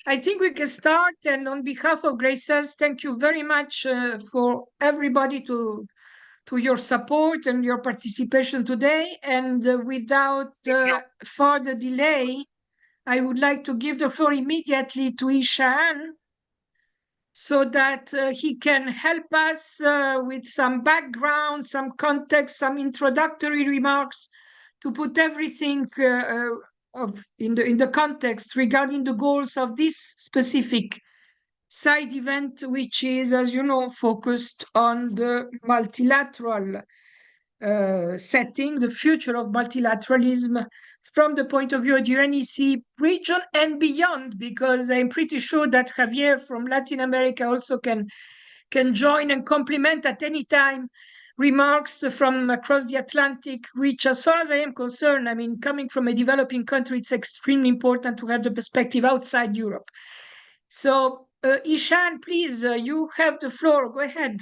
I think we can start. And on behalf of Graces, thank you very much for everybody to your support and your participation today. And without further delay, I would like to give the floor immediately to Ishan so that he can help us with some background, some context, some introductory remarks to put everything in the context regarding the goals of this specific side event, which is, as you know, focused on the multilateral setting, the future of multilateralism from the point of view of the UNEC region and beyond, because I'm pretty sure that Javier from Latin America also can join and complement at any time remarks from across the Atlantic, which, as far as I am concerned, I mean, coming from a developing country, it's extremely important to have the perspective outside Europe. So, Ishan, please, you have the floor. Go ahead.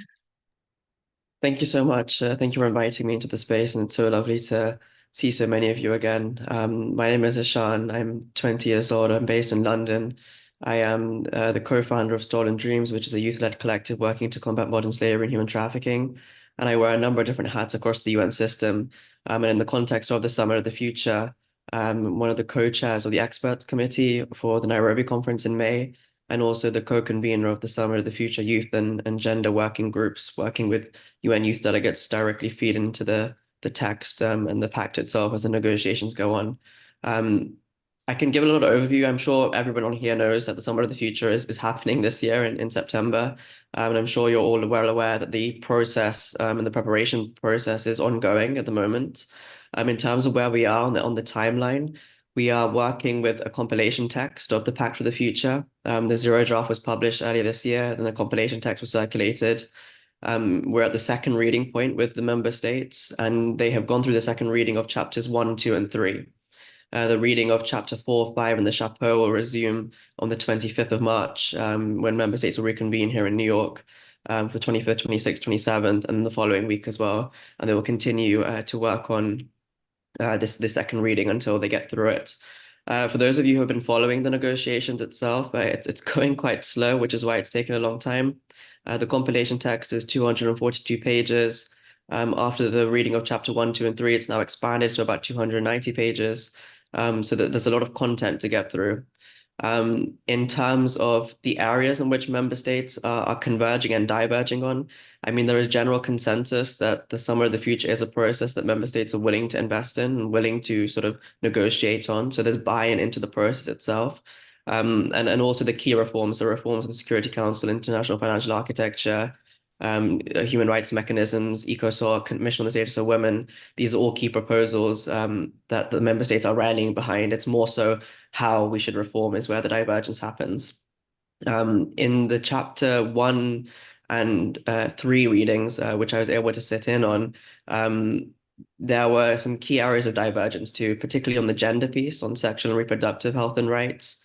Thank you so much. Thank you for inviting me into the space, and it's so lovely to see so many of you again. My name is Ishan. I'm 20 years old. I'm based in London. I am the co-founder of Stolen Dreams, which is a youth-led collective working to combat modern slavery and human trafficking. And I wear a number of different hats across the UN system. And in the context of the Summit of the Future, I'm one of the co-chairs of the Experts Committee for the Nairobi conference in May, and also the co-convener of the Summit of the Future Youth and Gender Working Groups, working with UN youth delegates directly feed into the text and the pact itself as the negotiations go on. I can give a little overview. I'm sure everyone on here knows that the Summit of the Future is happening this year in September. And I'm sure you're all well aware that the process and the preparation process is ongoing at the moment. In terms of where we are on the timeline, we are working with a compilation text of the Pact for the Future. The zero draft was published earlier this year, and the compilation text was circulated. We're at the second reading point with the member states, and they have gone through the second reading of chapters 1, 2, and 3. The reading of chapter 4, 5, and the chapeau will resume on the 25th of March, when member states will reconvene here in New York for 25th, 26th, 27th, and the following week as well. And they will continue to work on this second reading until they get through it. For those of you who have been following the negotiations itself, it's going quite slow, which is why it's taken a long time. The compilation text is 242 pages. After the reading of chapter 1, 2, and 3, it's now expanded to about 290 pages. So that there's a lot of content to get through. In terms of the areas in which member states are converging and diverging on, I mean, there is general consensus that the Summer of the Future is a process that member states are willing to invest in and willing to sort of negotiate on. So there's buy-in into the process itself. And also the key reforms, the reforms of the Security Council, international financial architecture, human rights mechanisms, ECOSOC, Commission on the Status of Women. These are all key proposals that the member states are rallying behind. It's more so how we should reform is where the divergence happens. In the chapter 1 and 3 readings, which I was able to sit in on, there were some key areas of divergence too, particularly on the gender piece, on sexual and reproductive health and rights.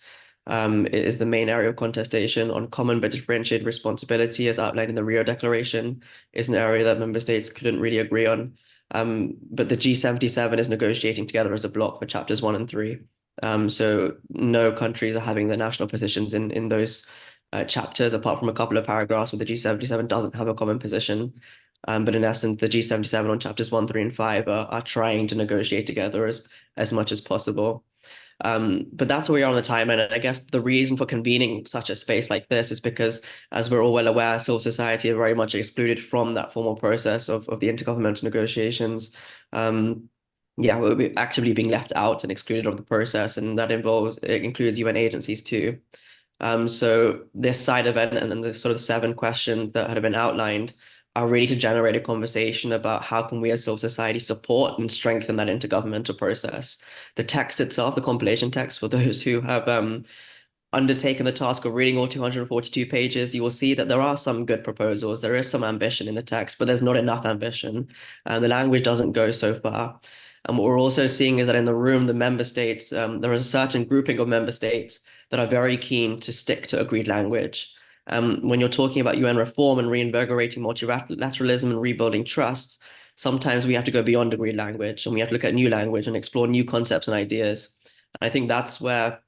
It is the main area of contestation. On common but differentiated responsibility, as outlined in the Rio Declaration, is an area that member states couldn't really agree on. But the G77 is negotiating together as a bloc for chapters 1 and 3. So no countries are having their national positions in those chapters, apart from a couple of paragraphs where the G77 doesn't have a common position. But in essence, the G77 on chapters 1, 3, and 5 are trying to negotiate together as much as possible. But that's where we are on the timeline. And I guess the reason for convening such a space like this is because, as we're all well aware, civil society are very much excluded from that formal process of the intergovernmental negotiations. We're actively being left out and excluded of the process, and it includes UN agencies too. So this side event and then the sort of 7 questions that had been outlined are really to generate a conversation about how can we as civil society support and strengthen that intergovernmental process. The text itself, the compilation text, for those who have undertaken the task of reading all 242 pages, you will see that there are some good proposals. There is some ambition in the text, but there's not enough ambition. And the language doesn't go so far. And what we're also seeing is that in the room, the member states, there is a certain grouping of member states that are very keen to stick to agreed language. When you're talking about UN reform and reinvigorating multilateralism and rebuilding trust, sometimes we have to go beyond agreed language and we have to look at new language and explore new concepts and ideas. And I think that's where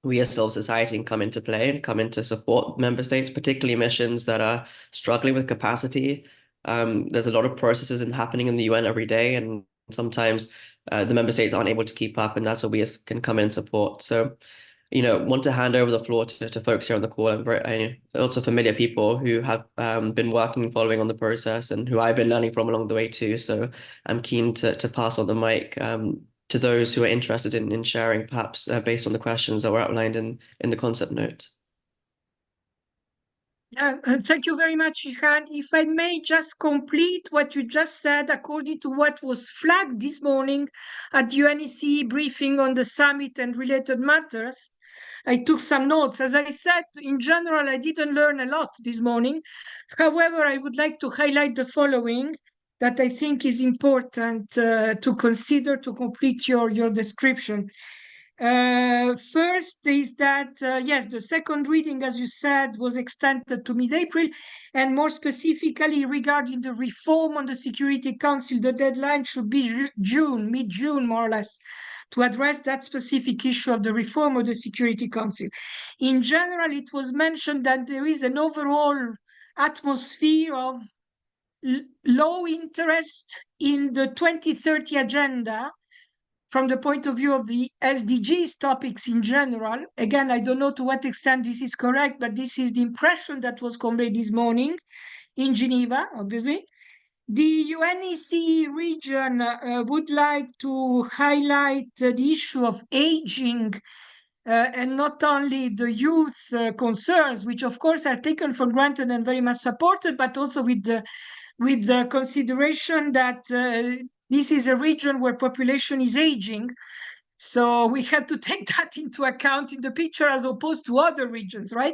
we as civil society can come into play and come into support member states, particularly missions that are struggling with capacity. There's a lot of processes happening in the UN every day, and sometimes the member states aren't able to keep up, and that's where we can come in and support. So, want to hand over the floor to folks here on the call and also familiar people who have been working and following on the process and who I've been learning from along the way too. So I'm keen to pass on the mic to those who are interested in sharing, perhaps based on the questions that were outlined in the concept note. Thank you very much, Ihan. If I may just complete what you just said, according to what was flagged this morning at UNEC briefing on the summit and related matters, I took some notes. As I said, in general, I didn't learn a lot this morning. However, I would like to highlight the following that I think is important to consider to complete your description. First is that, yes, the second reading, as you said, was extended to mid-April, and more specifically regarding the reform on the Security Council, the deadline should be June, mid-June, more or less, to address that specific issue of the reform of the Security Council. In general, it was mentioned that there is an overall atmosphere of low interest in the 2030 agenda from the point of view of the SDGs topics in general. Again, I don't know to what extent this is correct, but this is the impression that was conveyed this morning in Geneva, obviously. The UNEC region would like to highlight the issue of aging and not only the youth concerns, which of course are taken for granted and very much supported, but also with the consideration that this is a region where population is aging. So we have to take that into account in the picture as opposed to other regions, right?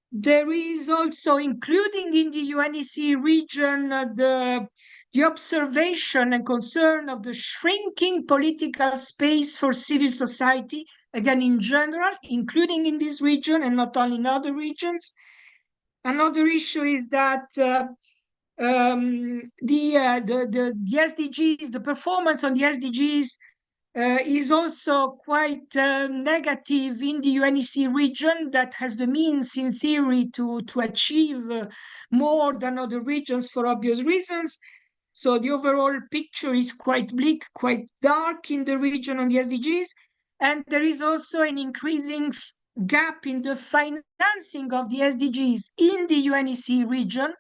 There is also, including in the UNEC region, the observation and concern of the shrinking political space for civil society, again, in general, including in this region and not only in other regions. Another issue is that the SDGs, the performance on the SDGs is also quite negative in the UNEC region that has the means in theory to achieve more than other regions for obvious reasons. So the overall picture is quite bleak, quite dark in the region on the SDGs. And there is also an increasing gap in the financing of the SDGs in the UNEC region,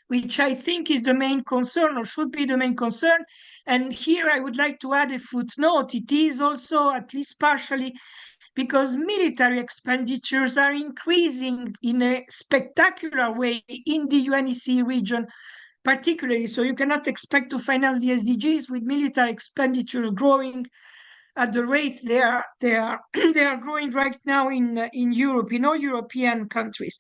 which I think is the main concern or should be the main concern. And here I would like to add a footnote. It is also, at least partially, because military expenditures are increasing in a spectacular way in the UNEC region, particularly. So you cannot expect to finance the SDGs with military expenditures growing at the rate they are growing right now in Europe, in all European countries.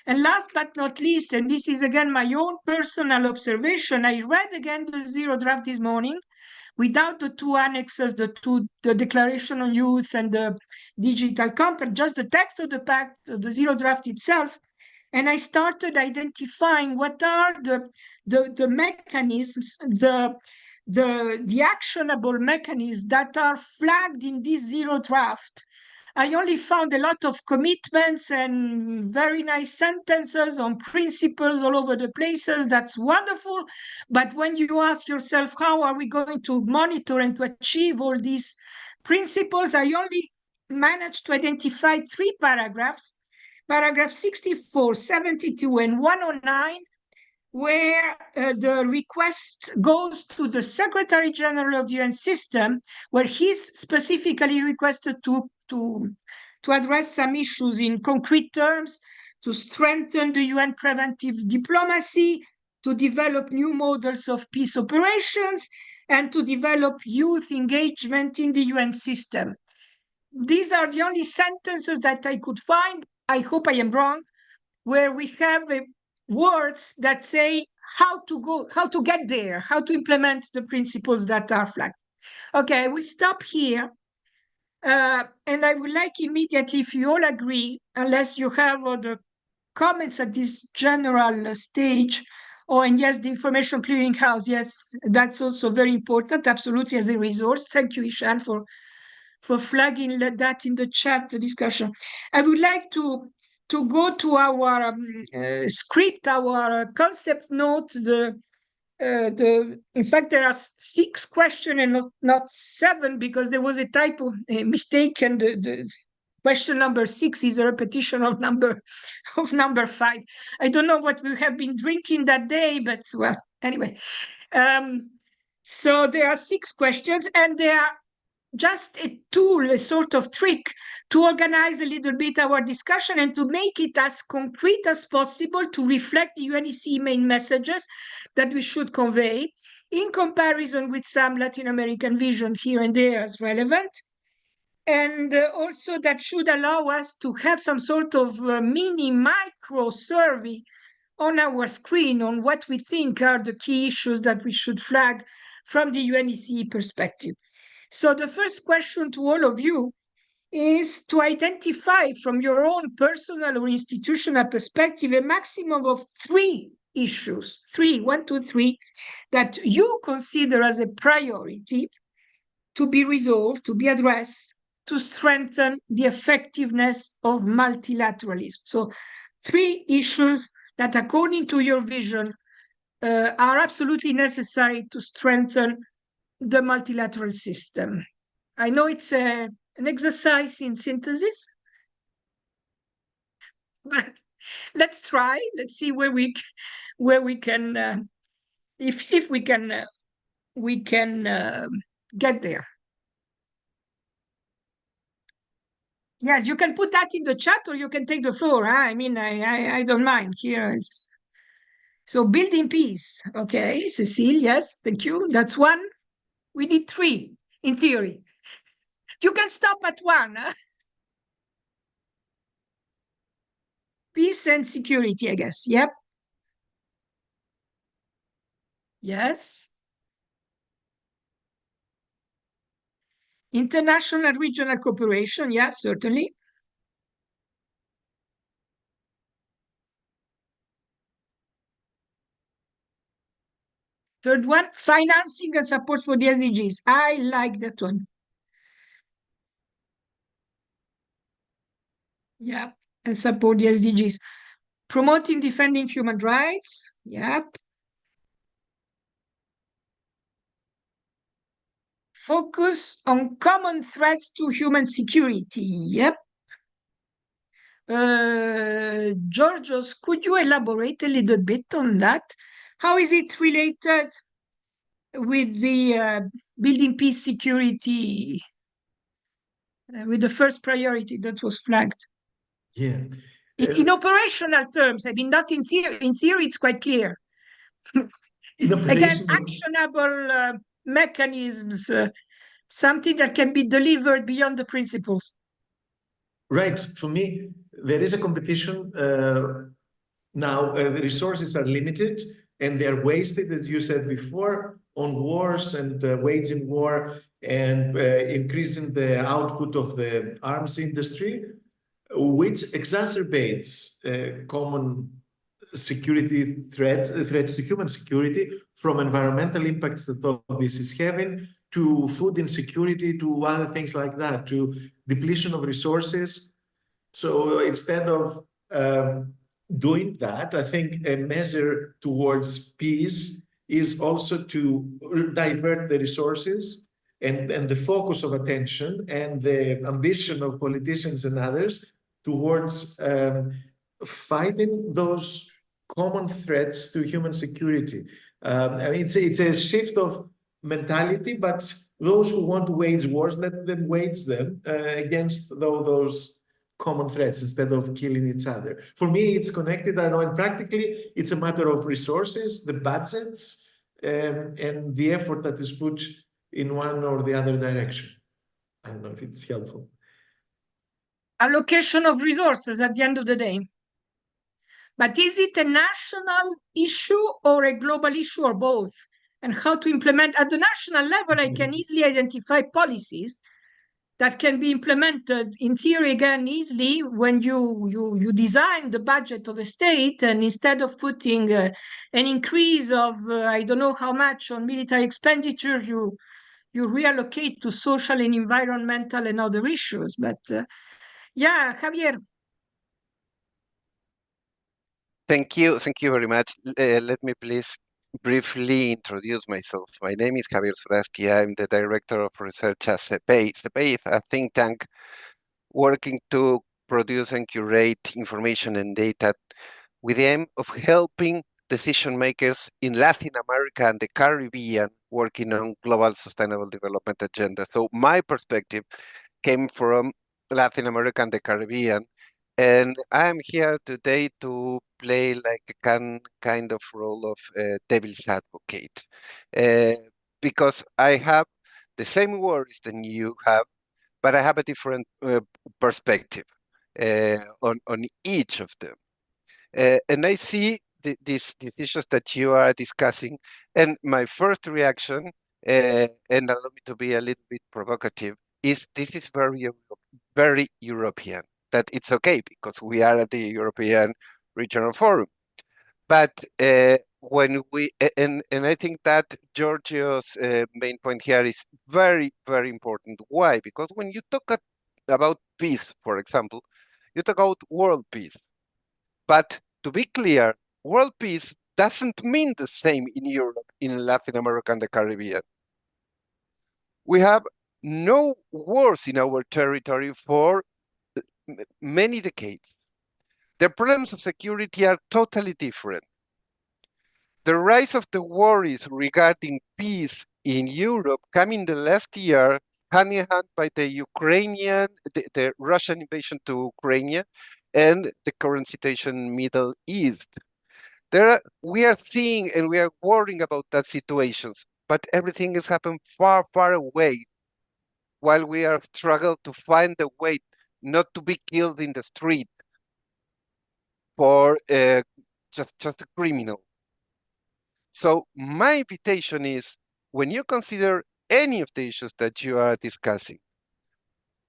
And last but not least, and this is again my own personal observation, I read again the Zero Draft this morning without the two annexes, the Declaration on Youth and the Digital Compact, just the text of the pact, the Zero Draft itself. And I started identifying what are the mechanisms, the actionable mechanisms that are flagged in this Zero Draft. I only found a lot of commitments and very nice sentences on principles all over the places. That's wonderful. But when you ask yourself, how are we going to monitor and to achieve all these principles, I only managed to identify 3 paragraphs, paragraph 64, 72, and 109, where the request goes to the Secretary General of the UN system, where he's specifically requested to address some issues in concrete terms, to strengthen the UN preventive diplomacy, to develop new models of peace operations, and to develop youth engagement in the UN system. These are the only sentences that I could find, I hope I am wrong, where we have words that say how to get there, how to implement the principles that are flagged. Okay, I will stop here. And I would like immediately, if you all agree, unless you have other comments at this general stage, and yes, the information clearinghouse, yes, that's also very important, absolutely, as a resource. Thank you, Ishan, for flagging that in the chat, the discussion. I would like to go to our script, our concept note. In fact, there are 6 questions and not 7, because there was a typo, a mistake, and the question number 6 is a repetition of number 5. I don't know what we have been drinking that day, but well, anyway. So there are 6 questions, and they are just a tool, a sort of trick to organize a little bit our discussion and to make it as concrete as possible, to reflect the UNEC main messages that we should convey, in comparison with some Latin American vision here and there as relevant. And also that should allow us to have some sort of mini micro survey on our screen on what we think are the key issues that we should flag from the UNEC perspective. So the first question to all of you is to identify from your own personal or institutional perspective a maximum of 3 issues, 1, 2, 3, that you consider as a priority to be resolved, to be addressed, to strengthen the effectiveness of multilateralism. So 3 issues that, according to your vision, are absolutely necessary to strengthen the multilateral system. I know it's an exercise in synthesis, but let's try. Let's see where we can, if we can get there. Yes, you can put that in the chat, or you can take the floor. Huh? I mean, I don't mind. Here is so building peace. Okay, Cecile. Yes, thank you. That's 1. We need 3 in theory. You can stop at 1. Huh? Peace and security, I guess. Yep. Yes. International and regional cooperation. Yes, certainly. Third one, financing and support for the SDGs. I like that one. Yeah, and support the SDGs. Promoting, defending human rights. Yep. Focus on common threats to human security. Yep. Georgios, could you elaborate a little bit on that? How is it related with the building peace, security, with the first priority that was flagged? Yeah. In operational terms, I mean, not in theory. In theory, it's quite clear. Again, actionable mechanisms, something that can be delivered beyond the principles. Right. For me, there is a competition now. The resources are limited and they're wasted, as you said before, on wars and waging war and increasing the output of the arms industry, which exacerbates common security threats to human security, from environmental impacts that all this is having, to food insecurity, to other things like that, to depletion of resources. So instead of doing that, I think a measure towards peace is also to divert the resources and the focus of attention and the ambition of politicians and others towards fighting those common threats to human security. I mean, it's a shift of mentality, but those who want to wage wars, let them wage them against those common threats instead of killing each other. For me, it's connected. I know, and practically, it's a matter of resources, the budgets, and the effort that is put in one or the other direction. I don't know if it's helpful. Allocation of resources at the end of the day. But is it a national issue or a global issue, or both? And how to implement at the national level? I can easily identify policies that can be implemented in theory, again, easily when you design the budget of a state, and instead of putting an increase of I don't know how much on military expenditures, you you reallocate to social and environmental and other issues. But yeah, Javier. Thank you very much. Let me please briefly introduce myself. My name is Javier Sudaski. I'm the Director of Research at CEPEI. CEPEI is a think tank working to produce and curate information and data with the aim of helping decision makers in Latin America and the Caribbean working on global sustainable development agenda. So my perspective came from Latin America and the Caribbean, and I'm here today to play like a kind of role of devil's advocate, because I have the same worries than you have, but I have a different perspective on each of them. And I see these issues that you are discussing, and my first reaction, and allow me to be a little bit provocative, is this is very European. That it's okay because we are at the European Regional Forum. But when we and I think that Giorgio's main point here is very important. Why? Because when you talk about peace, for example, you talk about world peace. But to be clear, world peace doesn't mean the same in Europe, in Latin America, and the Caribbean. We have no wars in our territory for many decades. The problems of security are totally different. The rise of the worries regarding peace in Europe came in the last year hand in hand by the Russian invasion to Ukraine and the current situation in Middle East. We are seeing and we are worrying about that situations, but everything has happened far away while we are struggling to find a way not to be killed in the street for just a criminal. So my invitation is, when you consider any of the issues that you are discussing,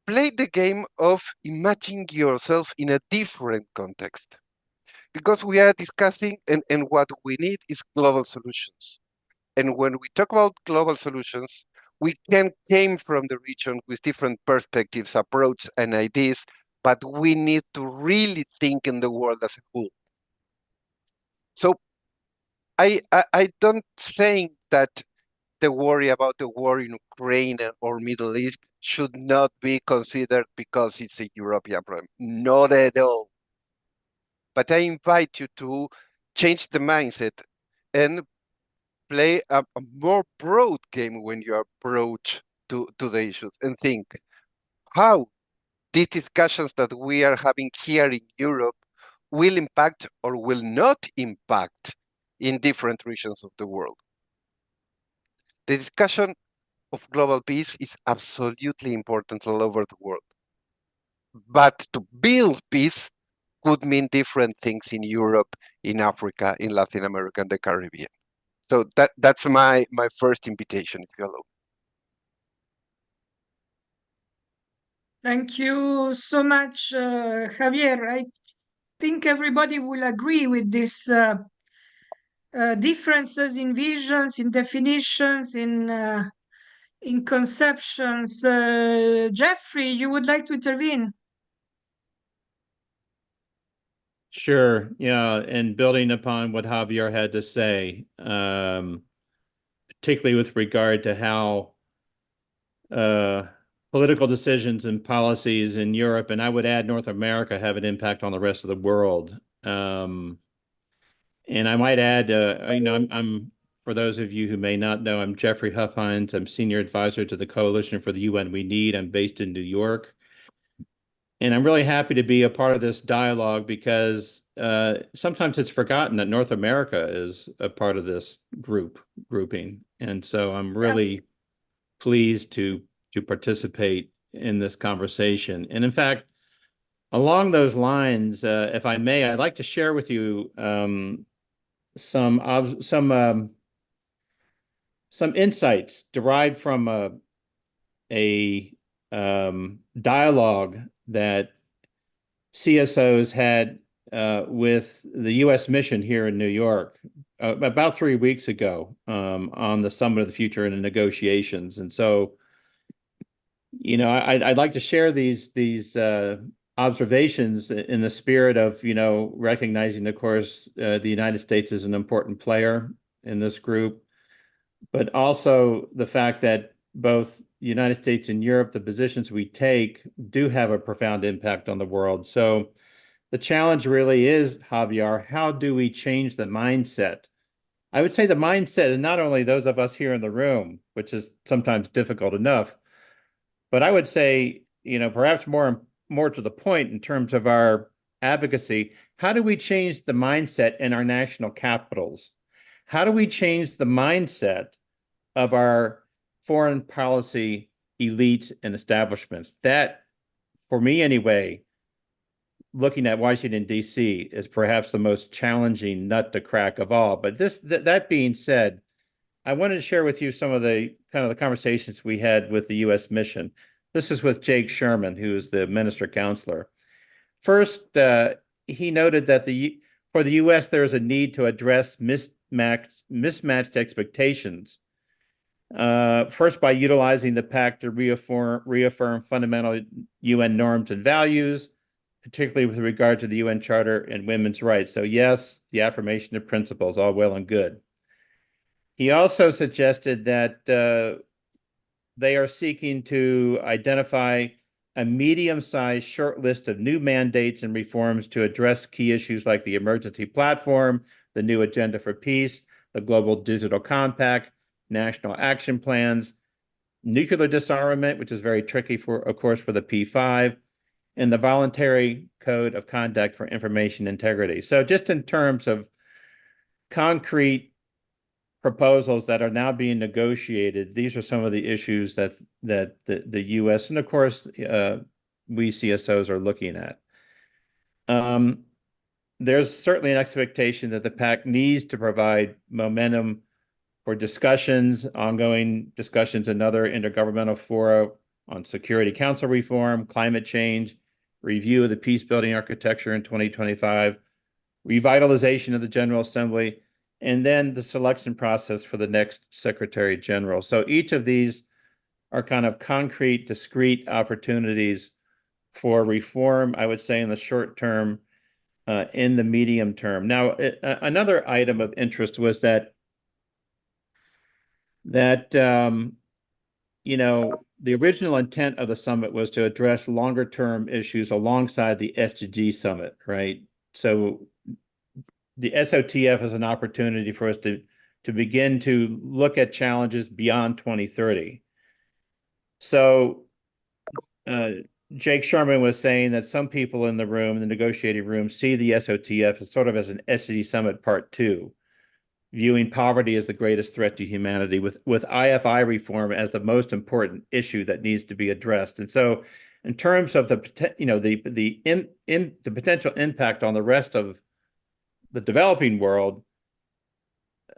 play the game of imagining yourself in a different context. Because we are discussing, and what we need is global solutions. And when we talk about global solutions, we can came from the region with different perspectives, approach, and ideas, but we need to really think in the world as a whole. So I don't think that the worry about the war in Ukraine or Middle East should not be considered because it's a European problem. Not at all. But I invite you to change the mindset and play a more broad game when you approach to the issues and think how these discussions that we are having here in Europe will impact or will not impact in different regions of the world. The discussion of global peace is absolutely important all over the world. But to build peace could mean different things in Europe, in Africa, in Latin America, and the Caribbean. So that's my first invitation, if you allow. Thank you so much, Javier. I think everybody will agree with these differences in visions, in definitions, in conceptions. Jeffrey, you would like to intervene? Sure. Yeah. And building upon what Javier had to say, particularly with regard to how political decisions and policies in Europe, and I would add North America, have an impact on the rest of the world. And I might add, I'm for those of you who may not know, I'm Jeffrey Huffines. I'm senior advisor to the Coalition for the UN We Need. I'm based in New York. And I'm really happy to be a part of this dialogue because sometimes it's forgotten that North America is a part of this grouping. And so I'm really pleased to participate in this conversation. And in fact, along those lines, if I may, I'd like to share with you some insights derived from a dialogue that CSOs had with the U.S. mission here in New York about 3 weeks ago on the Summit of the Future and the negotiations. And so, I'd like to share these observations in the spirit of, recognizing, of course, the United States is an important player in this group, but also the fact that both the United States and Europe, the positions we take, do have a profound impact on the world. So the challenge really is, Javier, how do we change the mindset? I would say the mindset, and not only those of us here in the room, which is sometimes difficult enough, but I would say, perhaps more to the point in terms of our advocacy, how do we change the mindset in our national capitals? How do we change the mindset of our foreign policy elites and establishments? That, for me anyway, looking at Washington, D.C., is perhaps the most challenging nut to crack of all. But that being said, I wanted to share with you some of the conversations we had with the U.S. mission. This is with Jake Sherman, who is the minister counselor. First, he noted that for the U.S., there is a need to address mismatched expectations. First, by utilizing the Pact to reaffirm fundamental UN norms and values, particularly with regard to the UN Charter and women's rights. So yes, the affirmation of principles, all well and good. He also suggested that they are seeking to identify a medium-sized short list of new mandates and reforms to address key issues like the emergency platform, the new agenda for peace, the global digital compact, national action plans, nuclear disarmament, which is very tricky of course, for the P5, and the voluntary code of conduct for information integrity. So just in terms of concrete proposals that are now being negotiated, these are some of the issues that the U.S. and of course we CSOs are looking at. There's certainly an expectation that the Pact needs to provide momentum for discussions, ongoing discussions in other intergovernmental fora on Security Council reform, climate change, review of the peace-building architecture in 2025, revitalization of the General Assembly, and then the selection process for the next Secretary General. So each of these are kind of concrete, discrete opportunities for reform, I would say, in the short term, in the medium term. Now, another item of interest was that the original intent of the summit was to address longer term issues alongside the SDG Summit, right? So the SoTF is an opportunity for us to begin to look at challenges beyond 2030. So Jake Sherman was saying that some people in the room, in the negotiating room, see the SoTF as sort of as an SDG Summit Part 2, viewing poverty as the greatest threat to humanity, with IFI reform as the most important issue that needs to be addressed. And so, in terms of the potential impact on the rest of the developing world,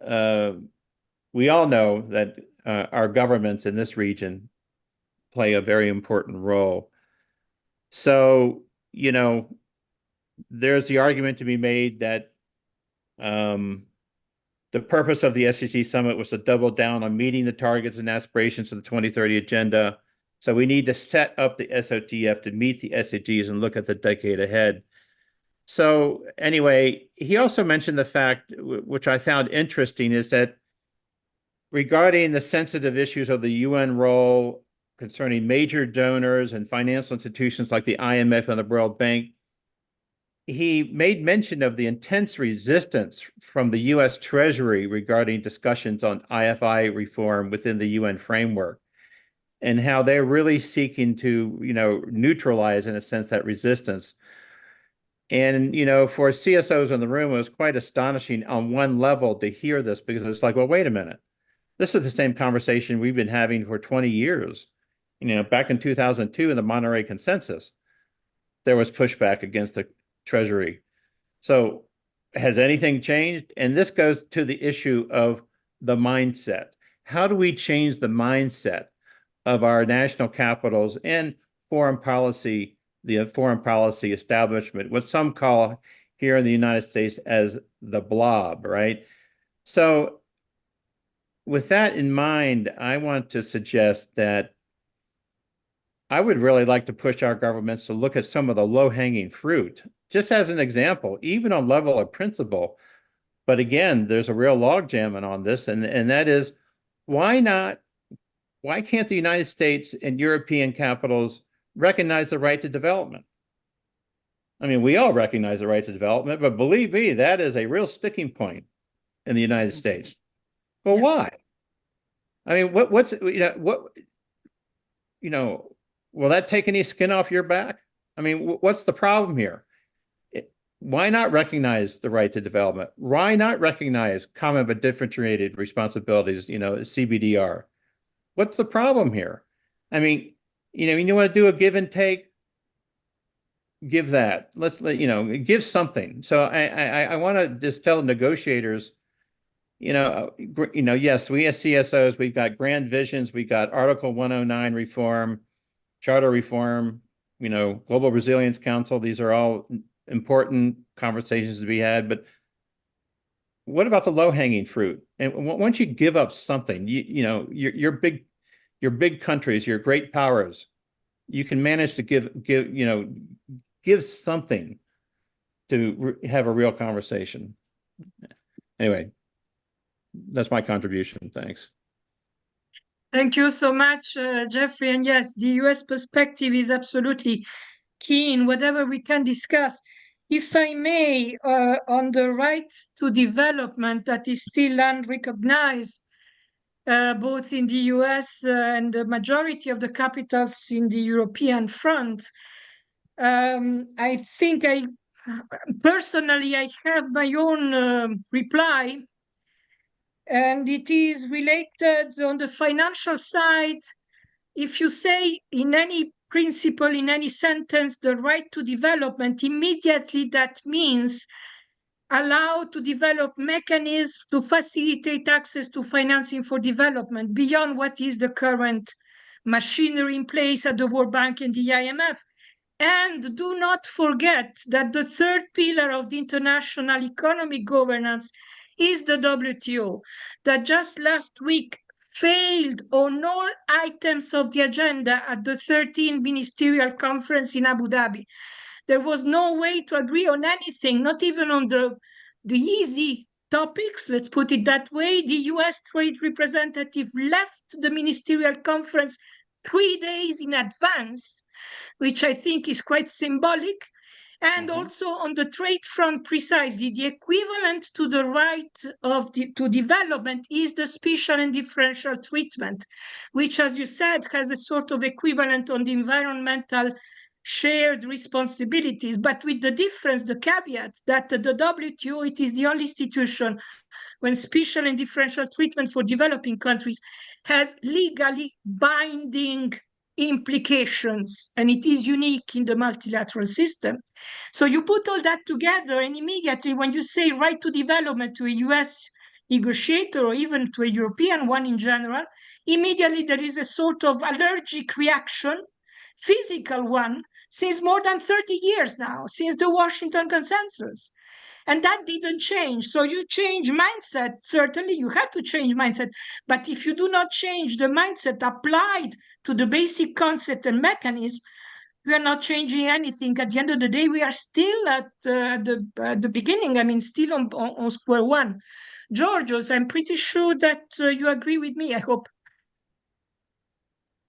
we all know that our governments in this region play a very important role. So, there's the argument to be made that the purpose of the SDG Summit was to double down on meeting the targets and aspirations of the 2030 agenda. So we need to set up the SoTF to meet the SDGs and look at the decade ahead. So anyway, he also mentioned the fact, which I found interesting, is that regarding the sensitive issues of the UN role concerning major donors and financial institutions like the IMF and the World Bank, he made mention of the intense resistance from the U.S. Treasury regarding discussions on IFI reform within the UN framework, and how they're really seeking to, neutralize, in a sense, that resistance. And, for CSOs in the room, it was quite astonishing on one level to hear this, because it's like, well, wait a minute. This is the same conversation we've been having for 20 years. Back in 2002 in the Monterey Consensus, there was pushback against the Treasury. So has anything changed? And this goes to the issue of the mindset. How do we change the mindset of our national capitals and foreign policy, the foreign policy establishment, what some call here in the United States as the blob, right? So with that in mind, I want to suggest that I would really like to push our governments to look at some of the low-hanging fruit, just as an example, even on level of principle. But again, there's a real logjam on this, and that is, why can't the United States and European capitals recognize the right to development? I mean, we all recognize the right to development, but believe me, that is a real sticking point in the United States. Well, Yeah. why? I mean, will that take any skin off your back? I mean, what's the problem here? Why not recognize the right to development? Why not recognize common but differentiated responsibilities, CBDR? What's the problem here? I mean, you want to do a give and take, give that. Give something. So I want to just tell negotiators, yes, we as CSOs, we've got grand visions, we've got Article 109 reform, charter reform, Global Resilience Council. These are all important conversations to be had, but what about the low-hanging fruit? And once you give up something, your big countries, your great powers, you can manage to give something to have a real conversation. Anyway, that's my contribution. Thanks. Thank you so much, Jeffrey. And yes, the US perspective is absolutely key in whatever we can discuss. If I may, on the right to development that is still unrecognized, both in the US and the majority of the capitals in the European front, I think personally, I have my own reply, and it is related on the financial side. If you say in any principle, in any sentence, the right to development, immediately that means allow to develop mechanisms to facilitate access to financing for development beyond what is the current machinery in place at the World Bank and the IMF. And do not forget that the third pillar of the international economic governance is the WTO, that just last week failed on all items of the agenda at the 13th Ministerial Conference in Abu Dhabi. There was no way to agree on anything, not even on the easy topics, let's put it that way. The US trade representative left the Ministerial Conference 3 days in advance, which I think is quite symbolic. And also on the trade front, precisely, the equivalent to the right to development is the special and differential treatment, which, as you said, has a sort of equivalent on the environmental shared responsibilities, but with the difference, the caveat, that the WTO, it is the only institution when special and differential treatment for developing countries has legally binding implications, and it is unique in the multilateral system. So you put all that together, and immediately when you say right to development to a US negotiator or even to a European one in general, immediately there is a sort of allergic reaction, physical one, since more than 30 years now, since the Washington Consensus. And that didn't change. So you change mindset. Certainly you have to change mindset. But if you do not change the mindset applied to the basic concept and mechanism, we are not changing anything. At the end of the day, we are still at the beginning. I mean, still on square one. Georgios, I'm pretty sure that you agree with me, I hope.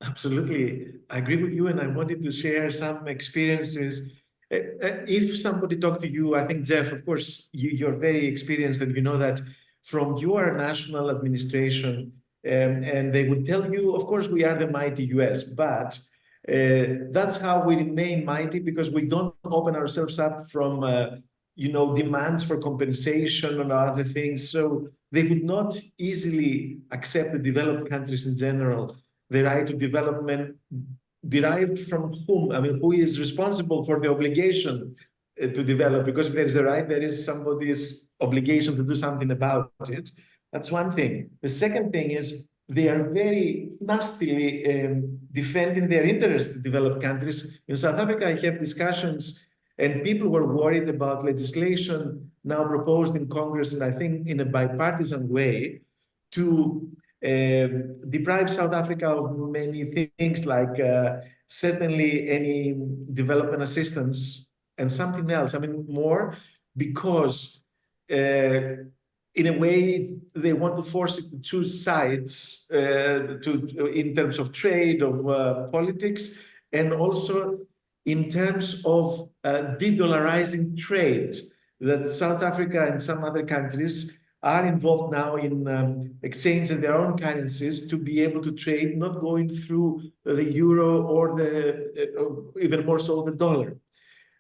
Absolutely. I agree with you. And I wanted to share some experiences. If somebody talked to you, I think, Jeff, of course, you're very experienced and you know that from your national administration, and they would tell you, of course, we are the mighty US, but that's how we remain mighty, because we don't open ourselves up from, demands for compensation and other things. So they would not easily accept the developed countries in general, the right to development derived from whom? I mean, who is responsible for the obligation to develop? Because if there is a right, there is somebody's obligation to do something about it. That's one thing. The second thing is they are very nastily defending their interests, the developed countries. In South Africa, I have discussions And people were worried about legislation now proposed in Congress, and I think in a bipartisan way, to deprive South Africa of many things, like certainly any development assistance and something else. I mean, more, because in a way they want to force it to choose sides in terms of trade, of politics, and also in terms of de-dollarizing trade, that South Africa and some other countries are involved now in exchanging their own currencies to be able to trade, not going through the euro or even more so the dollar,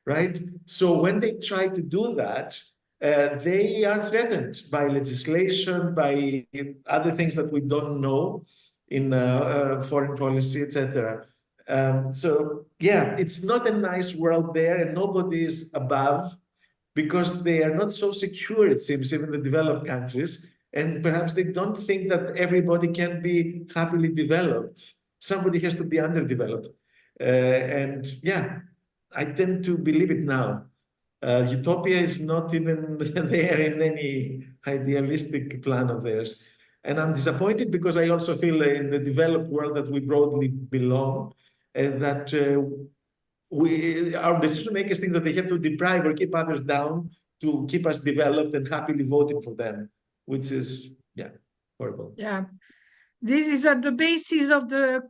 right? So when they try to do that, they are threatened by legislation, by other things that we don't know in foreign policy, etc. So yeah, it's not a nice world there, and nobody is above, because they are not so secure, it seems, even the developed countries. And perhaps they don't think that everybody can be happily developed. Somebody has to be underdeveloped. And yeah, I tend to believe it now. Utopia is not even there in any idealistic plan of theirs. And I'm disappointed because I also feel in the developed world that we broadly belong, and that our decision makers think that they have to deprive or keep others down to keep us developed and happily voting for them, which is, yeah, horrible. Yeah. This is at the basis of the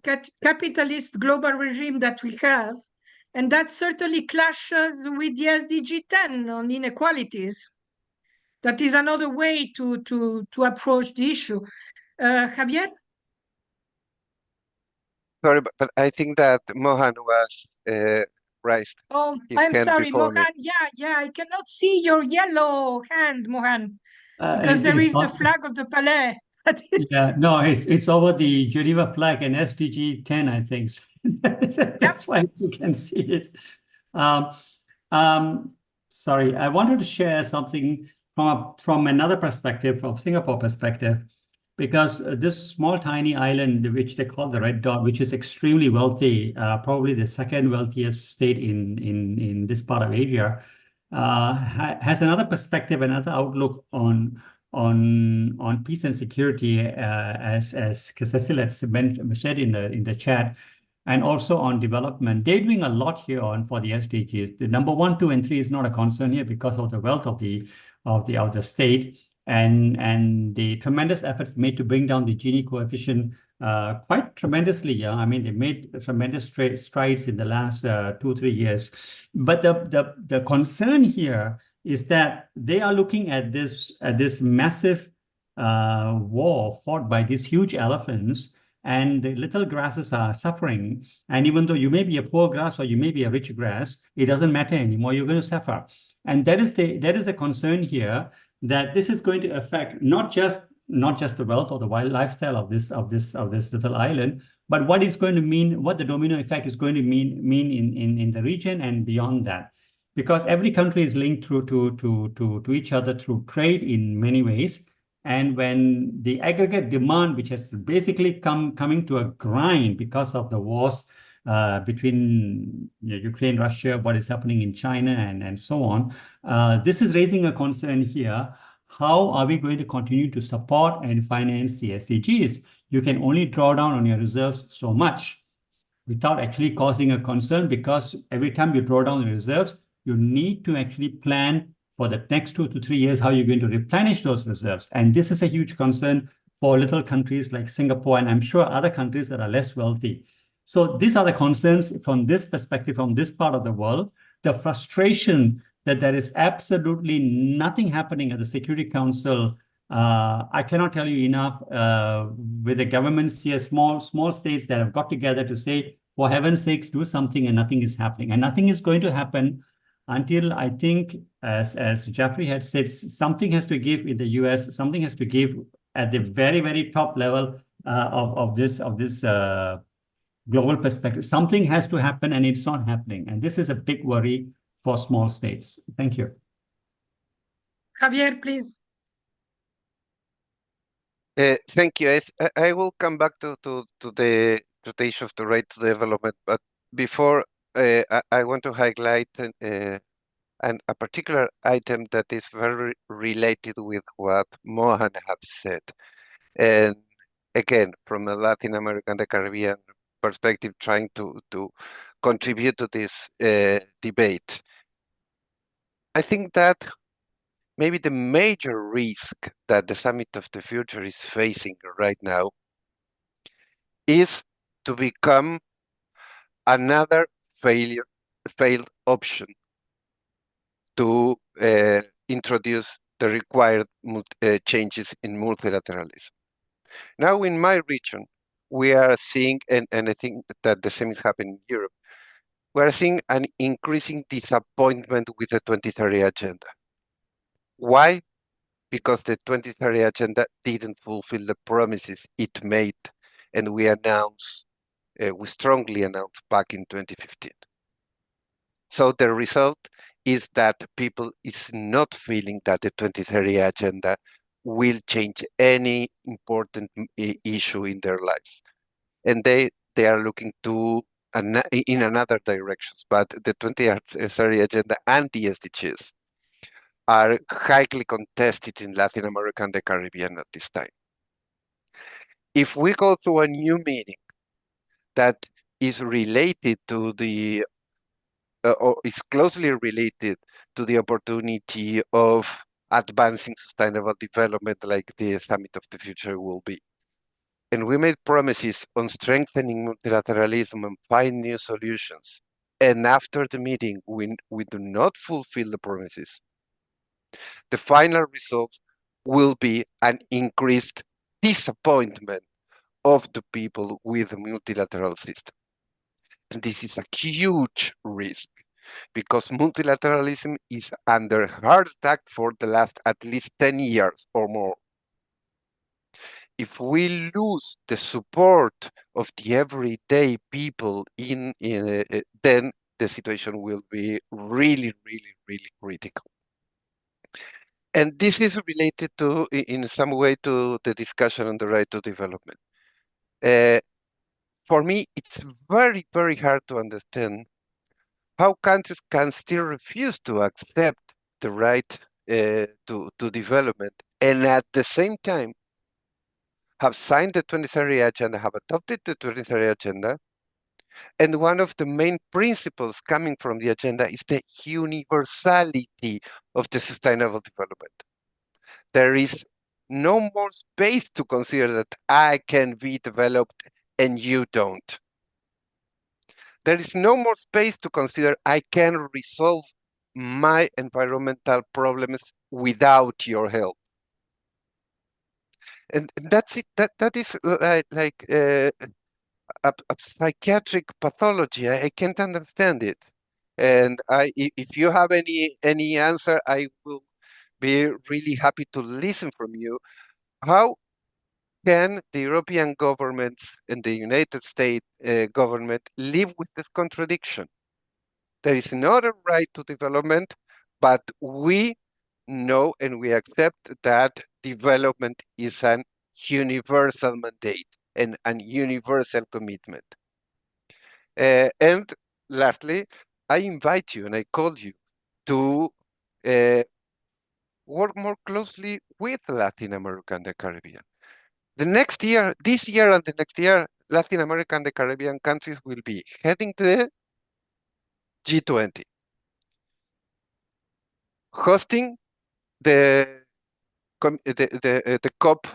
capitalist global regime that we have. And that certainly clashes with the SDG 10 on inequalities. That is another way to approach the issue. Javier? Sorry, but I think that Mohan was raised Oh, his I'm hand sorry, before me. Mohan. Yeah, I cannot see your yellow hand, Mohan, because It's there is the not, flag of the Palais. yeah, no, it's over the Geneva flag and SDG 10, I think. That's why you can see it. Um, sorry, I wanted to share something from another perspective, from Singapore perspective, because this small tiny island, which they call the Red Dot, which is extremely wealthy, probably the second wealthiest state in this part of Asia, has another perspective, another outlook on peace and security, as Cecil had said in the chat, and also on development. They're doing a lot here for the SDGs. The number 1, 2, and 3 is not a concern here because of the wealth of the state and the tremendous efforts made to bring down the Gini coefficient quite tremendously. Yeah, I mean, they made tremendous strides in the last 2-3 years. But the concern here is that they are looking at this massive war fought by these huge elephants, and the little grasses are suffering. And even though you may be a poor grass or you may be a rich grass, it doesn't matter anymore. You're going to suffer. And that is a concern here, that this is going to affect not just the wealth or the wild lifestyle of this little island, but what it's going to mean, what the domino effect is going to mean in the region and beyond that. Because every country is linked to each other through trade in many ways. And when the aggregate demand, which has basically coming to a grind because of the wars between Ukraine, Russia, what is happening in China, and so on, this is raising a concern here. How are we going to continue to support and finance the SDGs? You can only draw down on your reserves so much without actually causing a concern, because every time you draw down the reserves, you need to actually plan for the next 2 to 3 years how you're going to replenish those reserves. And this is a huge concern for little countries like Singapore, and I'm sure other countries that are less wealthy. So these are the concerns from this perspective, from this part of the world. The frustration that there is absolutely nothing happening at the Security Council. I cannot tell you enough, with the governments here, small states that have got together to say, for heaven's sakes, do something, and nothing is happening. And nothing is going to happen until, I think, as Jeffrey had said, something has to give in the US, something has to give at the very, very top level of this global perspective. Something has to happen, and it's not happening. And this is a big worry for small states. Thank you. Javier, please. Thank you. I will come back to the issue of the right to development, but before I want to highlight and a particular item that is very related with what Mohan have said. And again, from the Latin American, the Caribbean perspective, trying to contribute to this debate. I think that maybe the major risk that the Summit of the Future is facing right now is to become another failed option to introduce the required changes in multilateralism. Now, in my region, we are seeing, and I think that the same is happening in Europe, we are seeing an increasing disappointment with the 2030 agenda. Why? Because the 2030 agenda didn't fulfill the promises it made, and we strongly announced back in 2015. So the result is that people is not feeling that the 2030 agenda will change any important issue in their lives. And they are looking to in another directions, but the 2030 agenda and the SDGs are highly contested in Latin America and the Caribbean at this time. If we go through a new meeting that is related to the or is closely related to the opportunity of advancing sustainable development like the Summit of the Future will be. And we made promises on strengthening multilateralism and find new solutions. And after the meeting, we do not fulfill the promises. The final results will be an increased disappointment of the people with the multilateral system. And this is a huge risk because multilateralism is under hard attack for the last at least 10 years or more. If we lose the support of the everyday people then the situation will be really, really, really critical. And this is related to, in some way, to the discussion on the right to development. For me, it's very, very hard to understand how countries can still refuse to accept the right to development and at the same time have signed the 2030 agenda, have adopted the 2030 agenda. And one of the main principles coming from the agenda is the universality of the sustainable development. There is no more space to consider that I can be developed and you don't. There is no more space to consider I can resolve my environmental problems without your help. And that's it. That is like a psychiatric pathology. I can't understand it. And if you have any answer, I will be really happy to listen from you. How can the European governments and the United States government live with this contradiction? There is not a right to development, but we know and we accept that development is an universal mandate and an universal commitment. And lastly, I invite you and I call you to work more closely with Latin America and the Caribbean. This year and the next year, Latin America and the Caribbean countries will be heading to the G20, hosting the COP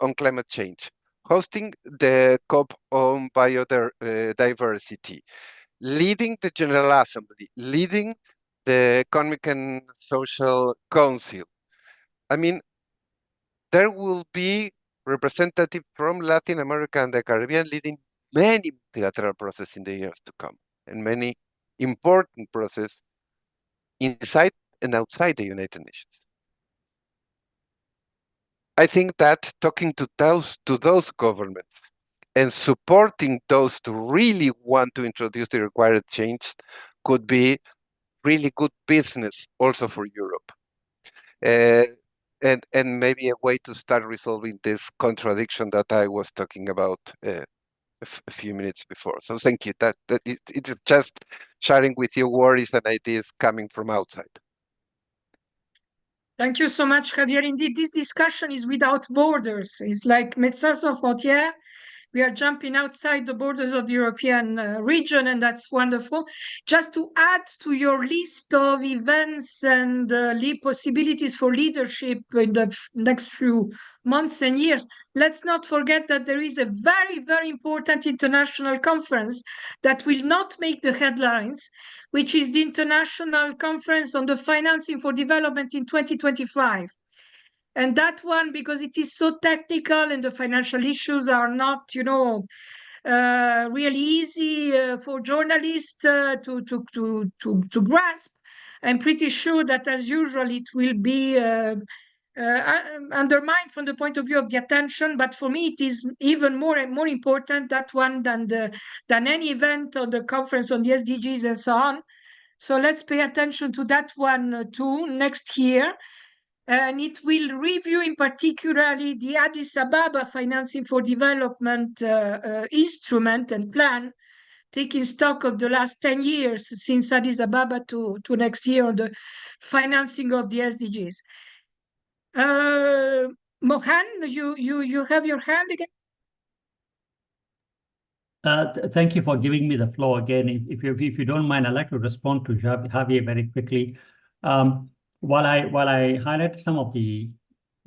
on climate change, hosting the COP on biodiversity, leading the General Assembly, leading the Economic and Social Council. I mean, there will be representatives from Latin America and the Caribbean leading many multilateral processes in the years to come, and many important processes inside and outside the United Nations. I think that talking to those governments and supporting those to really want to introduce the required change could be really good business also for Europe. And maybe a way to start resolving this contradiction that I was talking about a few minutes before. So thank you. It is just sharing with you worries and ideas coming from outside. Thank you so much, Javier. Indeed, this discussion is without borders. It's like Médecins Sans Frontières. We are jumping outside the borders of the European region, and that's wonderful. Just to add to your list of events and possibilities for leadership in the next few months and years, let's not forget that there is a very, very important international conference that will not make the headlines, which is the International Conference on the Financing for Development in 2025. And that one, because it is so technical and the financial issues are not, really easy for journalists to grasp, I'm pretty sure that, as usual, it will be undermined from the point of view of the attention. But for me, it is even more important, that one, than any event on the conference on the SDGs and so on. So let's pay attention to that one too next year. And it will review in particularly the Addis Ababa Financing for Development instrument and plan, taking stock of the last 10 years since Addis Ababa to next year on the financing of the SDGs. Mohan, you have your hand again? Thank you for giving me the floor again. If you don't mind, I'd like to respond to Javier very quickly. While I highlight some of the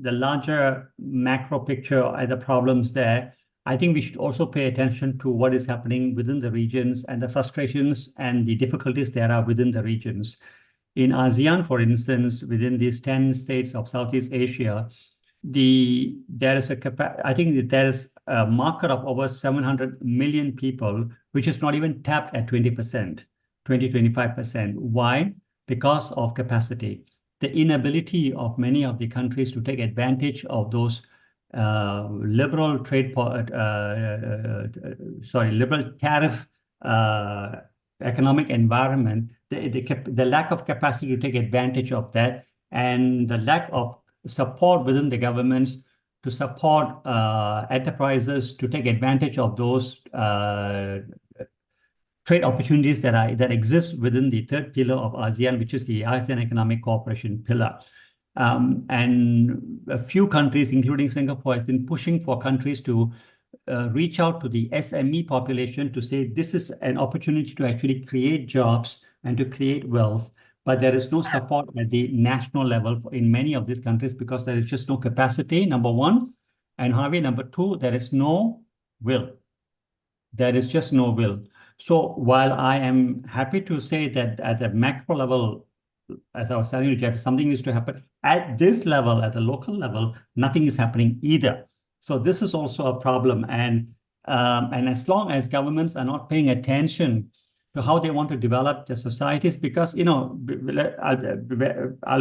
larger macro picture and the problems there, I think we should also pay attention to what is happening within the regions and the frustrations and the difficulties there are within the regions. In ASEAN, for instance, within these 10 states of Southeast Asia, there is a market of over 700 million people, which is not even tapped at 20%, 20-25%. Why? Because of capacity. The inability of many of the countries to take advantage of those liberal tariff economic environment, the lack of capacity to take advantage of that, and the lack of support within the governments to support enterprises to take advantage of those trade opportunities that exist within the third pillar of ASEAN, which is the ASEAN Economic Cooperation pillar. And a few countries, including Singapore, has been pushing for countries to reach out to the SME population to say this is an opportunity to actually create jobs and to create wealth. But there is no support at the national level in many of these countries because there is just no capacity, number one. And Harvey, number two, there is no will. There is just no will. So while I am happy to say that at the macro level, as I was telling you, Jeff, something needs to happen, at this level, at the local level, nothing is happening either. So this is also a problem. And as long as governments are not paying attention to how they want to develop their societies, because, I'll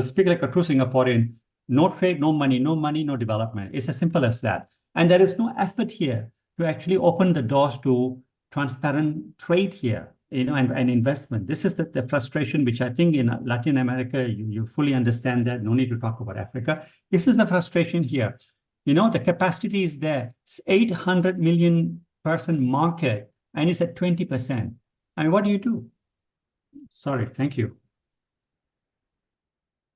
speak like a true Singaporean, no trade, no money, no development. It's as simple as that. And there is no effort here to actually open the doors to transparent trade here, and investment. This is the frustration, which I think in Latin America, you fully understand that. No need to talk about Africa. This is the frustration here. The capacity is there. It's 800 million person market, and it's at 20%. I mean, what do you do? Sorry, thank you.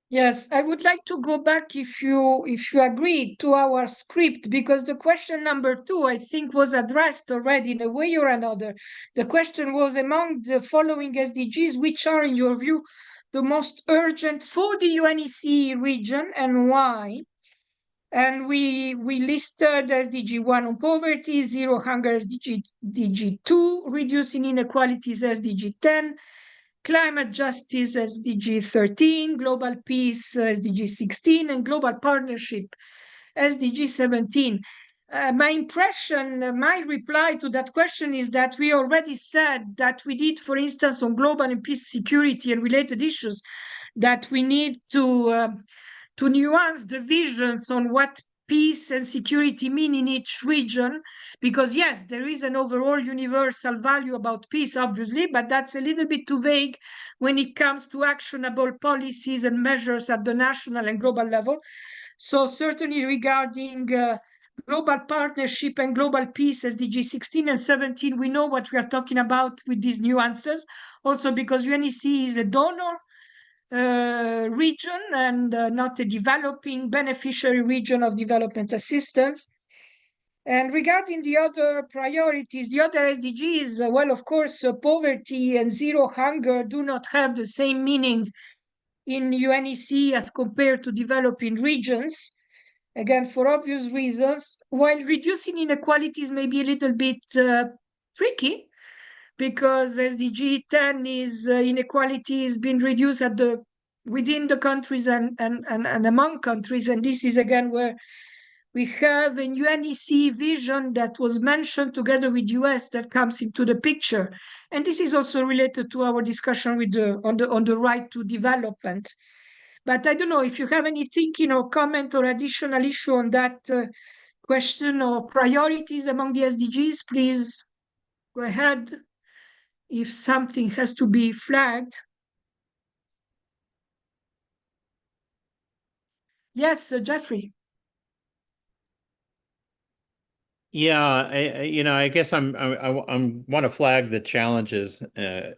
Yes, I would like to go back, if you agree, to our script, because the question number 2, I think, was addressed already in a way or another. The question was, among the following SDGs, which are, in your view, the most urgent for the UNEC region and why? And we listed SDG 1 on poverty, zero hunger SDG 2, reducing inequalities SDG 10, climate justice SDG 13, global peace SDG 16, and global partnership SDG 17. My impression, my reply to that question is that we already said that we did, for instance, on global and peace, security and related issues, that we need to nuance the visions on what peace and security mean in each region, because yes, there is an overall universal value about peace, obviously, but that's a little bit too vague when it comes to actionable policies and measures at the national and global level. So certainly regarding global partnership and global peace, SDG 16 and 17, we know what we are talking about with these nuances. Also because UNEC is a donor region and not a developing beneficiary region of development assistance. And regarding the other priorities, the other SDGs, well, of course, poverty and zero hunger do not have the same meaning in UNEC as compared to developing regions, again, for obvious reasons, while reducing inequalities may be a little bit tricky, because SDG 10 is inequality is being reduced at within the countries and among countries. And this is, again, where we have a UNEC vision that was mentioned together with US that comes into the picture. And this is also related to our discussion with on the right to development. But I don't know if you have any thinking or comment or additional issue on that question or priorities among the SDGs, please go ahead. If something has to be flagged. Yes, Jeffrey. Yeah, I guess I want to flag the challenges in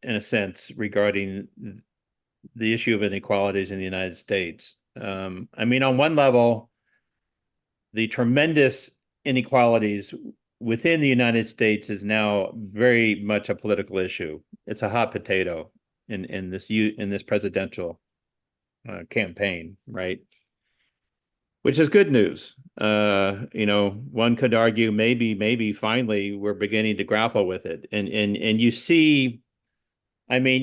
a sense regarding the issue of inequalities in the United States. I mean, on one level, the tremendous inequalities within the United States is now very much a political issue. It's a hot potato in this presidential campaign, right? Which is good news. One could argue maybe finally we're beginning to grapple with it. And you see, I mean,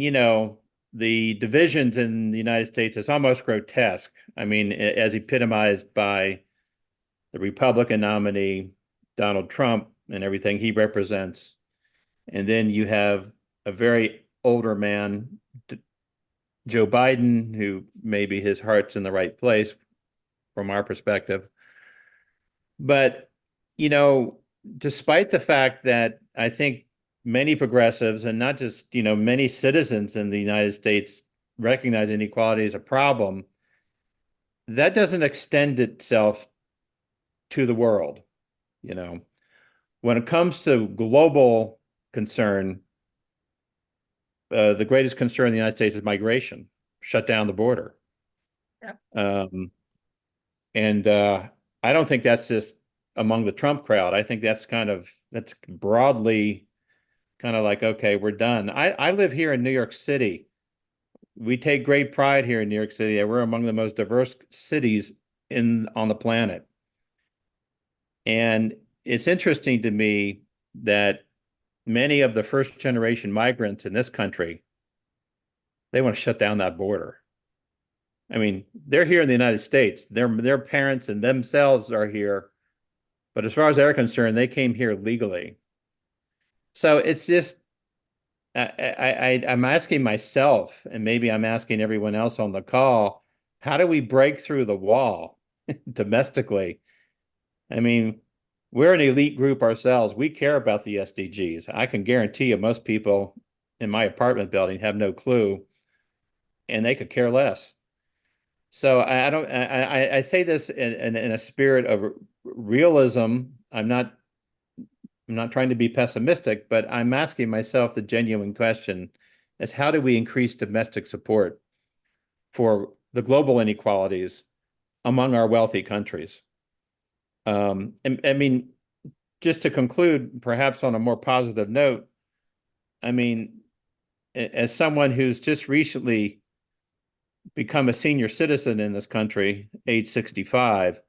the divisions in the United States is almost grotesque. I mean, as epitomized by the Republican nominee, Donald Trump, and everything he represents. And then you have a very older man, Joe Biden, who maybe his heart's in the right place from our perspective. But, despite the fact that I think many progressives, and not just, many citizens in the United States recognize inequality as a problem, that doesn't extend itself to the world. When it comes to global concern, the greatest concern in the United States is migration, shut down the border. Yeah. And I don't think that's just among the Trump crowd. I think that's broadly kind of like, okay, we're done. I live here in New York City. We take great pride here in New York City. We're among the most diverse cities on the planet. And it's interesting to me that many of the first generation migrants in this country, they want to shut down that border. I mean, they're here in the United States. Their parents and themselves are here. But as far as they're concerned, they came here legally. So it's just, I'm asking myself, and maybe I'm asking everyone else on the call, how do we break through the wall domestically? I mean, we're an elite group ourselves. We care about the SDGs. I can guarantee you most people in my apartment building have no clue, and they could care less. So I say this in a spirit of realism. I'm not trying to be pessimistic, but I'm asking myself the genuine question is how do we increase domestic support for the global inequalities among our wealthy countries? And I mean, just to conclude, perhaps on a more positive note, I mean, as someone who's just recently become a senior citizen in this country, age 65,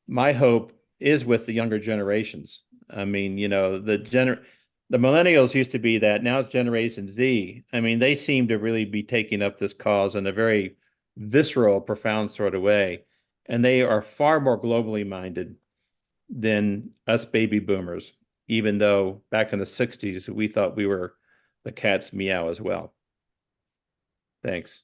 my hope is with the younger generations. I mean, the millennials used to be that, now it's Generation Z. I mean, they seem to really be taking up this cause in a very visceral, profound sort of way. And they are far more globally minded than us baby boomers, even though back in the 60s, we thought we were the cat's meow as well. Thanks.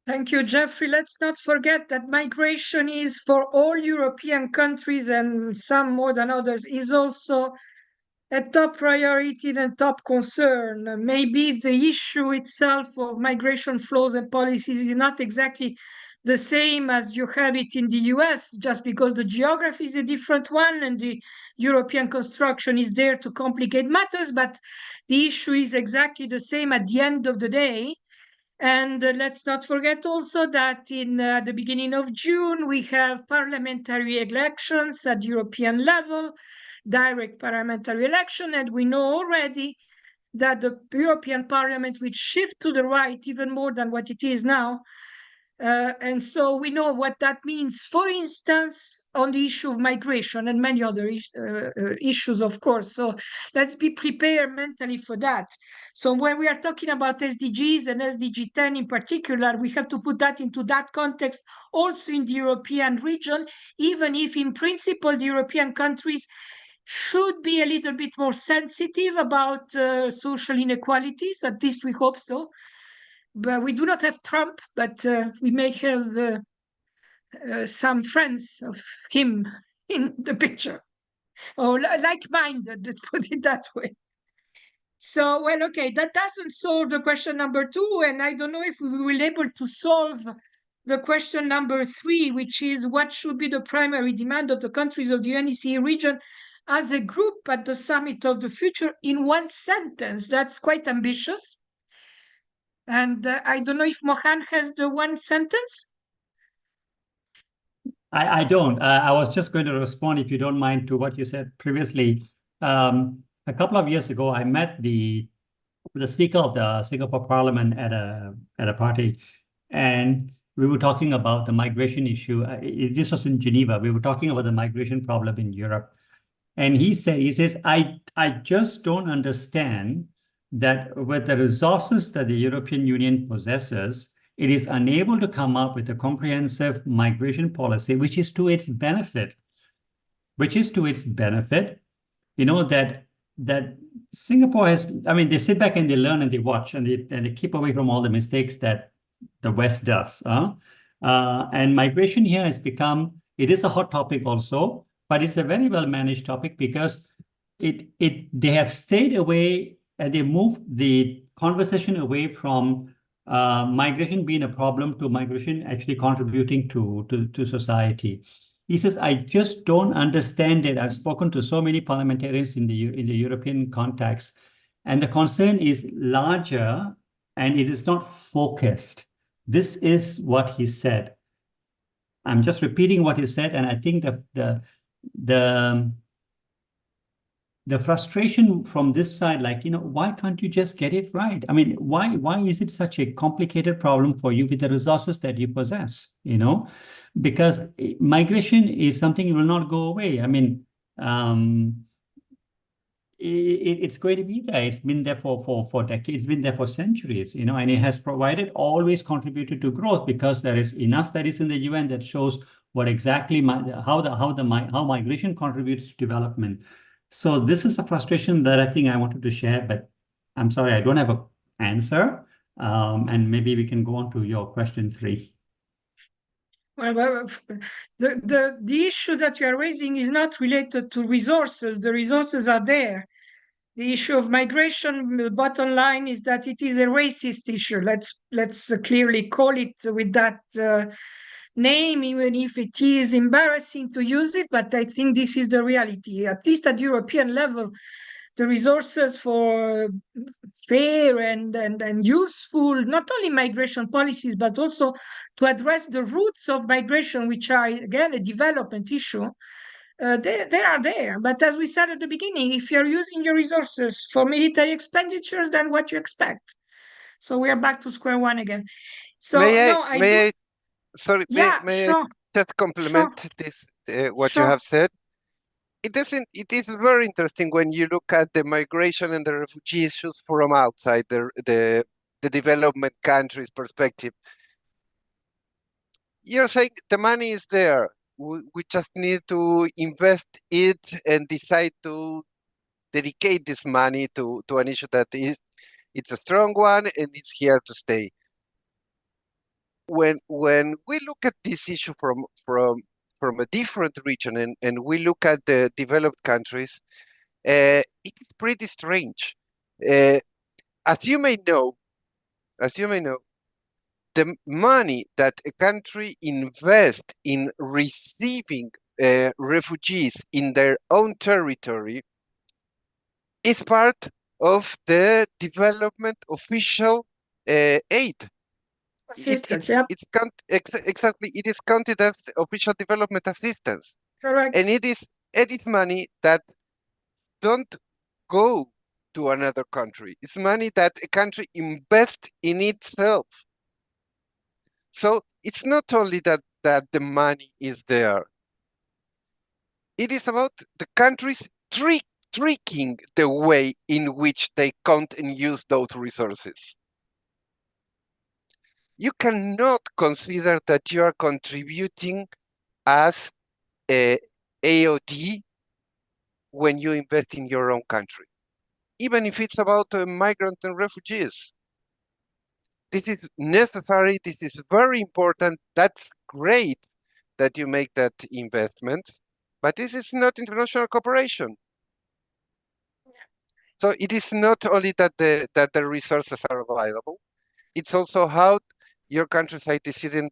Thank you, Jeffrey. Let's not forget that migration is for all European countries, and some more than others, is also a top priority and top concern. Maybe the issue itself of migration flows and policies is not exactly the same as you have it in the US, just because the geography is a different one and the European construction is there to complicate matters, but the issue is exactly the same at the end of the day. And let's not forget also that in the beginning of June, we have parliamentary elections at European level, direct parliamentary election, and we know already that the European Parliament will shift to the right even more than what it is now. And so we know what that means, for instance, on the issue of migration and many other issues, of course. So let's be prepared mentally for that. So when we are talking about SDGs and SDG 10 in particular, we have to put that into that context also in the European region, even if in principle the European countries should be a little bit more sensitive about social inequalities, at least we hope so. But we do not have Trump, but we may have some friends of him in the picture, or like-minded, let's put it that way. So, well, okay, that doesn't solve the question number 2, and I don't know if we will be able to solve the question number 3, which is what should be the primary demand of the countries of the UNECE region as a group at the Summit of the Future in one sentence. That's quite ambitious. And I don't know if Mohan has the one sentence. I don't. I was just going to respond, if you don't mind, to what you said previously. A couple of years ago, I met the Speaker of the Singapore Parliament at a party, and we were talking about the migration issue. This was in Geneva. We were talking about the migration problem in Europe, and he says, I just don't understand that with the resources that the European Union possesses, it is unable to come up with a comprehensive migration policy, which is to its benefit. You know, that Singapore has, I mean, they sit back and they learn and they watch and they keep away from all the mistakes that the West does. And migration here has become, it is a hot topic also, but it's a very well managed topic because they have stayed away and they moved the conversation away from migration being a problem to migration actually contributing to society. He says, I just don't understand it. I've spoken to so many parliamentarians in the European context, and the concern is larger and it is not focused. This is what he said. I'm just repeating what he said, and I think the frustration from this side, like, you know, why can't you just get it right? I mean, why is it such a complicated problem for you with the resources that you possess, you know? Because migration is something that will not go away. I mean, it's going to be there. It's been there for decades. It's been there for centuries, you know, and it has always contributed to growth because there is enough studies in the UN that shows what exactly how migration contributes to development. So this is a frustration that I think I wanted to share, but I'm sorry, I don't have an answer. And maybe we can go on to your question 3. Well, the issue that you are raising is not related to resources. The resources are there. The issue of migration, the bottom line is that it is a racist issue. Let's clearly call it with that name, even if it is embarrassing to use it. But I think this is the reality. At least at European level, the resources for fair and useful, not only migration policies, but also to address the roots of migration, which are, again, a development issue, they are there. But as we said at the beginning, if you're using your resources for military expenditures, then what you expect? So we are back to square one again. So may I sure. just complement this, what you have said? It is very interesting when you look at the migration and the refugee issues from outside the development countries' perspective. You're saying the money is there. We just need to invest it and decide to dedicate this money to an issue that it's a strong one and it's here to stay. When we look at this issue from a different region and we look at the developed countries, it is pretty strange. As you may know, the money that a country invests in receiving refugees in their own territory is part of the development official aid. Assistance, yeah. Exactly, it is counted as official development assistance. Correct. And it is money that don't go to another country. It's money that a country invests in itself. So it's not only that the money is there. It is about the countries tricking the way in which they count and use those resources. You cannot consider that you are contributing as a AOD when you invest in your own country, even if it's about migrants and refugees. This is necessary. This is very important. That's great that you make that investment, but this is not international cooperation. So it is not only that the resources are available, it's also how your countries are deciding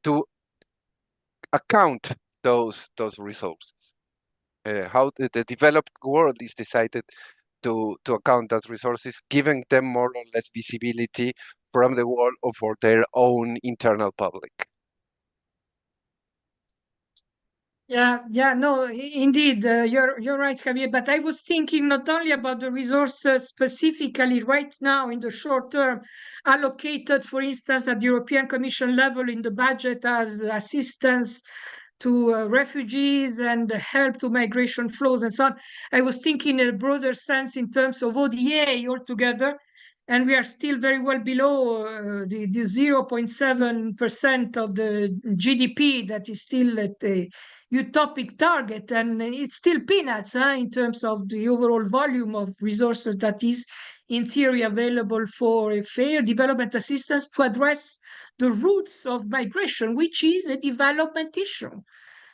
to account those resources. How the developed world is decided to account those resources, giving them more or less visibility from the world or for their own internal public. Yeah, no, indeed, you're right, Javier. But I was thinking not only about the resources specifically right now in the short term, allocated, for instance, at the European Commission level in the budget as assistance to refugees and help to migration flows and so on. I was thinking in a broader sense in terms of ODA altogether, and we are still very well below the 0.7% of the GDP that is still at the utopic target, and it's still peanuts in terms of the overall volume of resources that is in theory available for a fair development assistance to address the roots of migration, which is a development issue.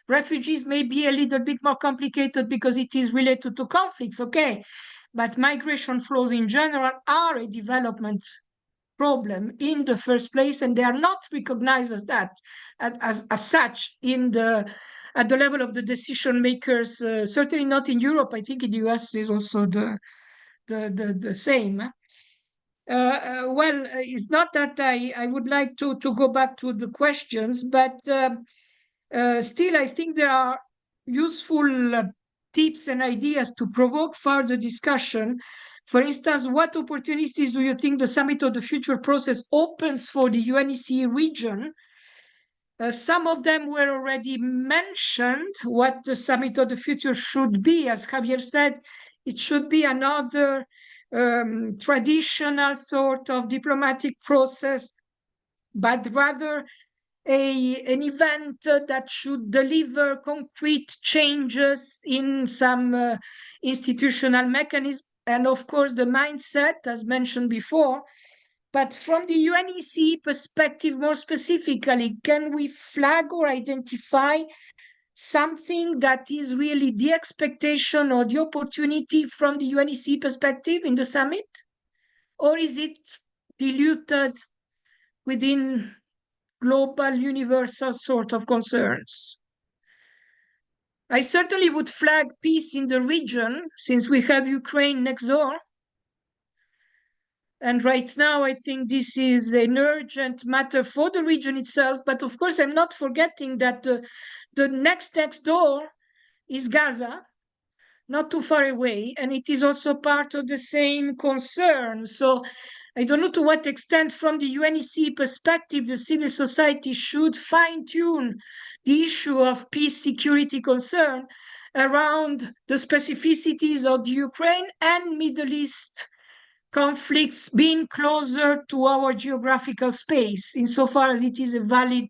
Refugees may be a little bit more complicated because it is related to conflicts, okay, but migration flows in general are a development problem in the first place, and they are not recognized as that, as such at the level of the decision makers, certainly not in Europe. I think in the US is also the same. Well, it's not that I would like to go back to the questions, but still I think there are useful tips and ideas to provoke further discussion. For instance, what opportunities do you think the Summit of the Future process opens for the UNECE region? Some of them were already mentioned, what the Summit of the Future should be. As Javier said, it should be another traditional sort of diplomatic process, but rather an event that should deliver concrete changes in some institutional mechanism, and of course the mindset, as mentioned before. But from the UNECE perspective, more specifically, can we flag or identify something that is really the expectation or the opportunity from the UNECE perspective in the summit? Or is it diluted within global, universal sort of concerns? I certainly would flag peace in the region, since we have Ukraine next door. And right now, I think this is an urgent matter for the region itself. But of course, I'm not forgetting that the next door is Gaza, not too far away. And it is also part of the same concern. So I don't know to what extent, from the UNECE perspective, the civil society should fine-tune the issue of peace security concern around the specificities of the Ukraine and Middle East conflicts being closer to our geographical space, insofar as it is a valid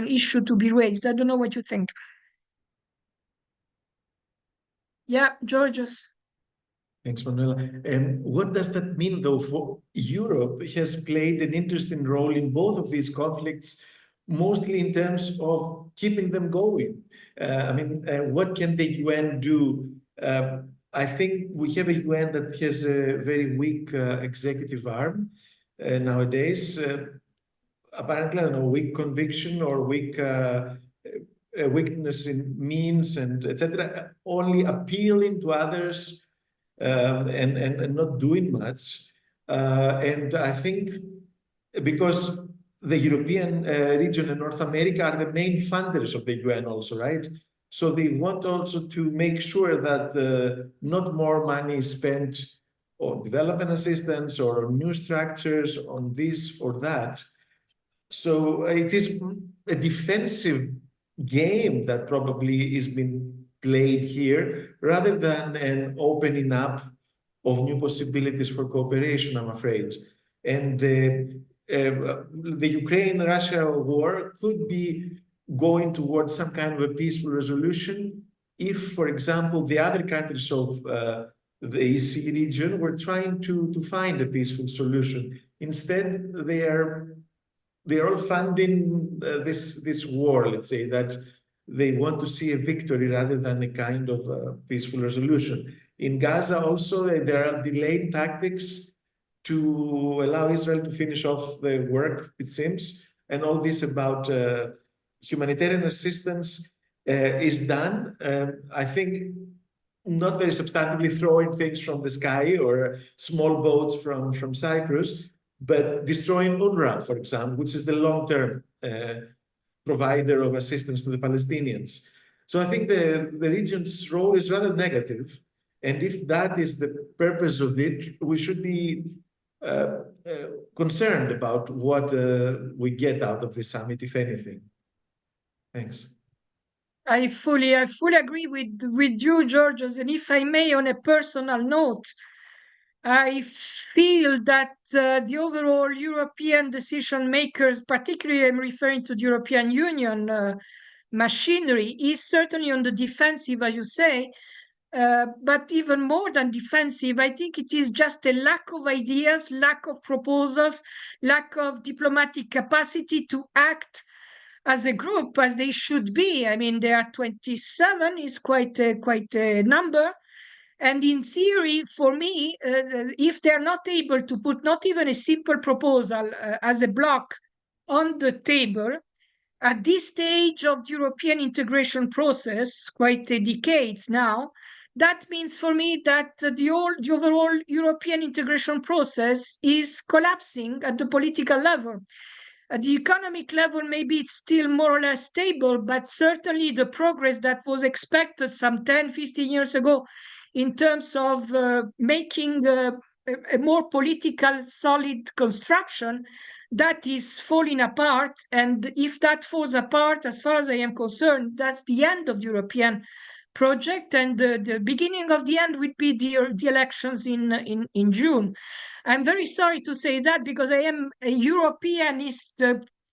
issue to be raised. I don't know what you think. Yeah, Georgios. Thanks, Manuela. And what does that mean, though, for Europe? Has played an interesting role in both of these conflicts, mostly in terms of keeping them going. What can the UN do? I think we have a UN that has a very weak executive arm. nowadays. Apparently, I don't know, weak conviction or weakness in means and etc. Only appealing to others and not doing much. And I think because the European region and North America are the main funders of the UN also, right? So they want also to make sure that not more money is spent on development assistance or on new structures, on this or that. So it is a defensive game that probably is being played here rather than an opening up of new possibilities for cooperation, I'm afraid. And the Ukraine-Russia war could be going towards some kind of a peaceful resolution if, for example, the other countries of the EC region were trying to find a peaceful solution. Instead, they're all funding this war, let's say, that they want to see a victory rather than a kind of peaceful resolution. In Gaza also, there are delayed tactics to allow Israel to finish off the work, it seems, and all this about humanitarian assistance is done. I think not very substantively throwing things from the sky or small boats from Cyprus, but destroying UNRWA, for example, which is the long-term provider of assistance to the Palestinians. So I think the region's role is rather negative. And if that is the purpose of it, we should be concerned about what we get out of the summit, if anything. Thanks. I fully agree with you, Georgios. And if I may, on a personal note, I feel that the overall European decision makers, particularly I'm referring to the European Union machinery, is certainly on the defensive, as you say, but even more than defensive. I think it is just a lack of ideas, lack of proposals, lack of diplomatic capacity to act as a group as they should be. I mean, there are 27, is quite a number. And in theory, for me, if they're not able to put not even a simple proposal as a block on the table, at this stage of the European integration process, quite decades now, that means for me that the overall European integration process is collapsing at the political level. At the economic level, maybe it's still more or less stable, but certainly the progress that was expected some 10, 15 years ago in terms of making a more political, solid construction, that is falling apart. And if that falls apart, as far as I am concerned, that's the end of the European project. And the beginning of the end would be the elections in June. I'm very sorry to say that because I am a Europeanist,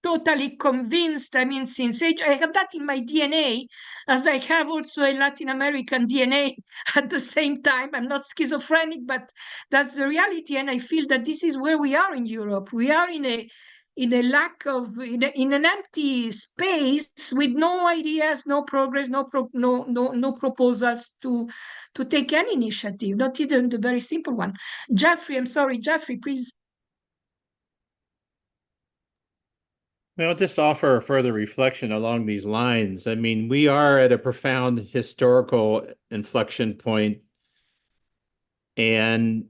totally convinced. I mean, since age, I have that in my DNA, as I have also a Latin American DNA at the same time. I'm not schizophrenic, but that's the reality. And I feel that this is where we are in Europe. We are in an empty space with no ideas, no progress, no proposals to take any initiative, not even the very simple one. Jeffrey, I'm sorry, Jeffrey, please. Well, I'll just offer a further reflection along these lines. I mean, we are at a profound historical inflection point, and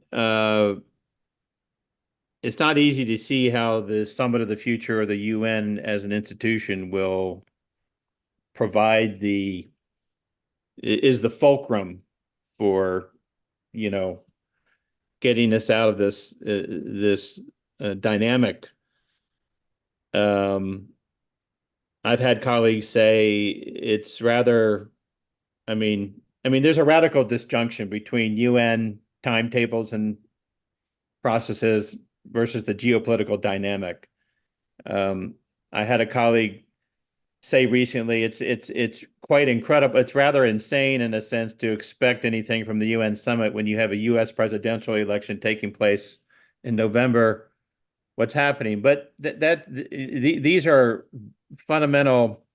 it's not easy to see how the Summit of the Future or the UN as an institution will provide is the fulcrum for, getting us out of this dynamic. I've had colleagues say it's rather, I mean, there's a radical disjunction between UN timetables and processes versus the geopolitical dynamic. I had a colleague say recently, it's quite incredible. It's rather insane in a sense to expect anything from the UN summit when you have a US presidential election taking place in November. What's happening? But these are fundamental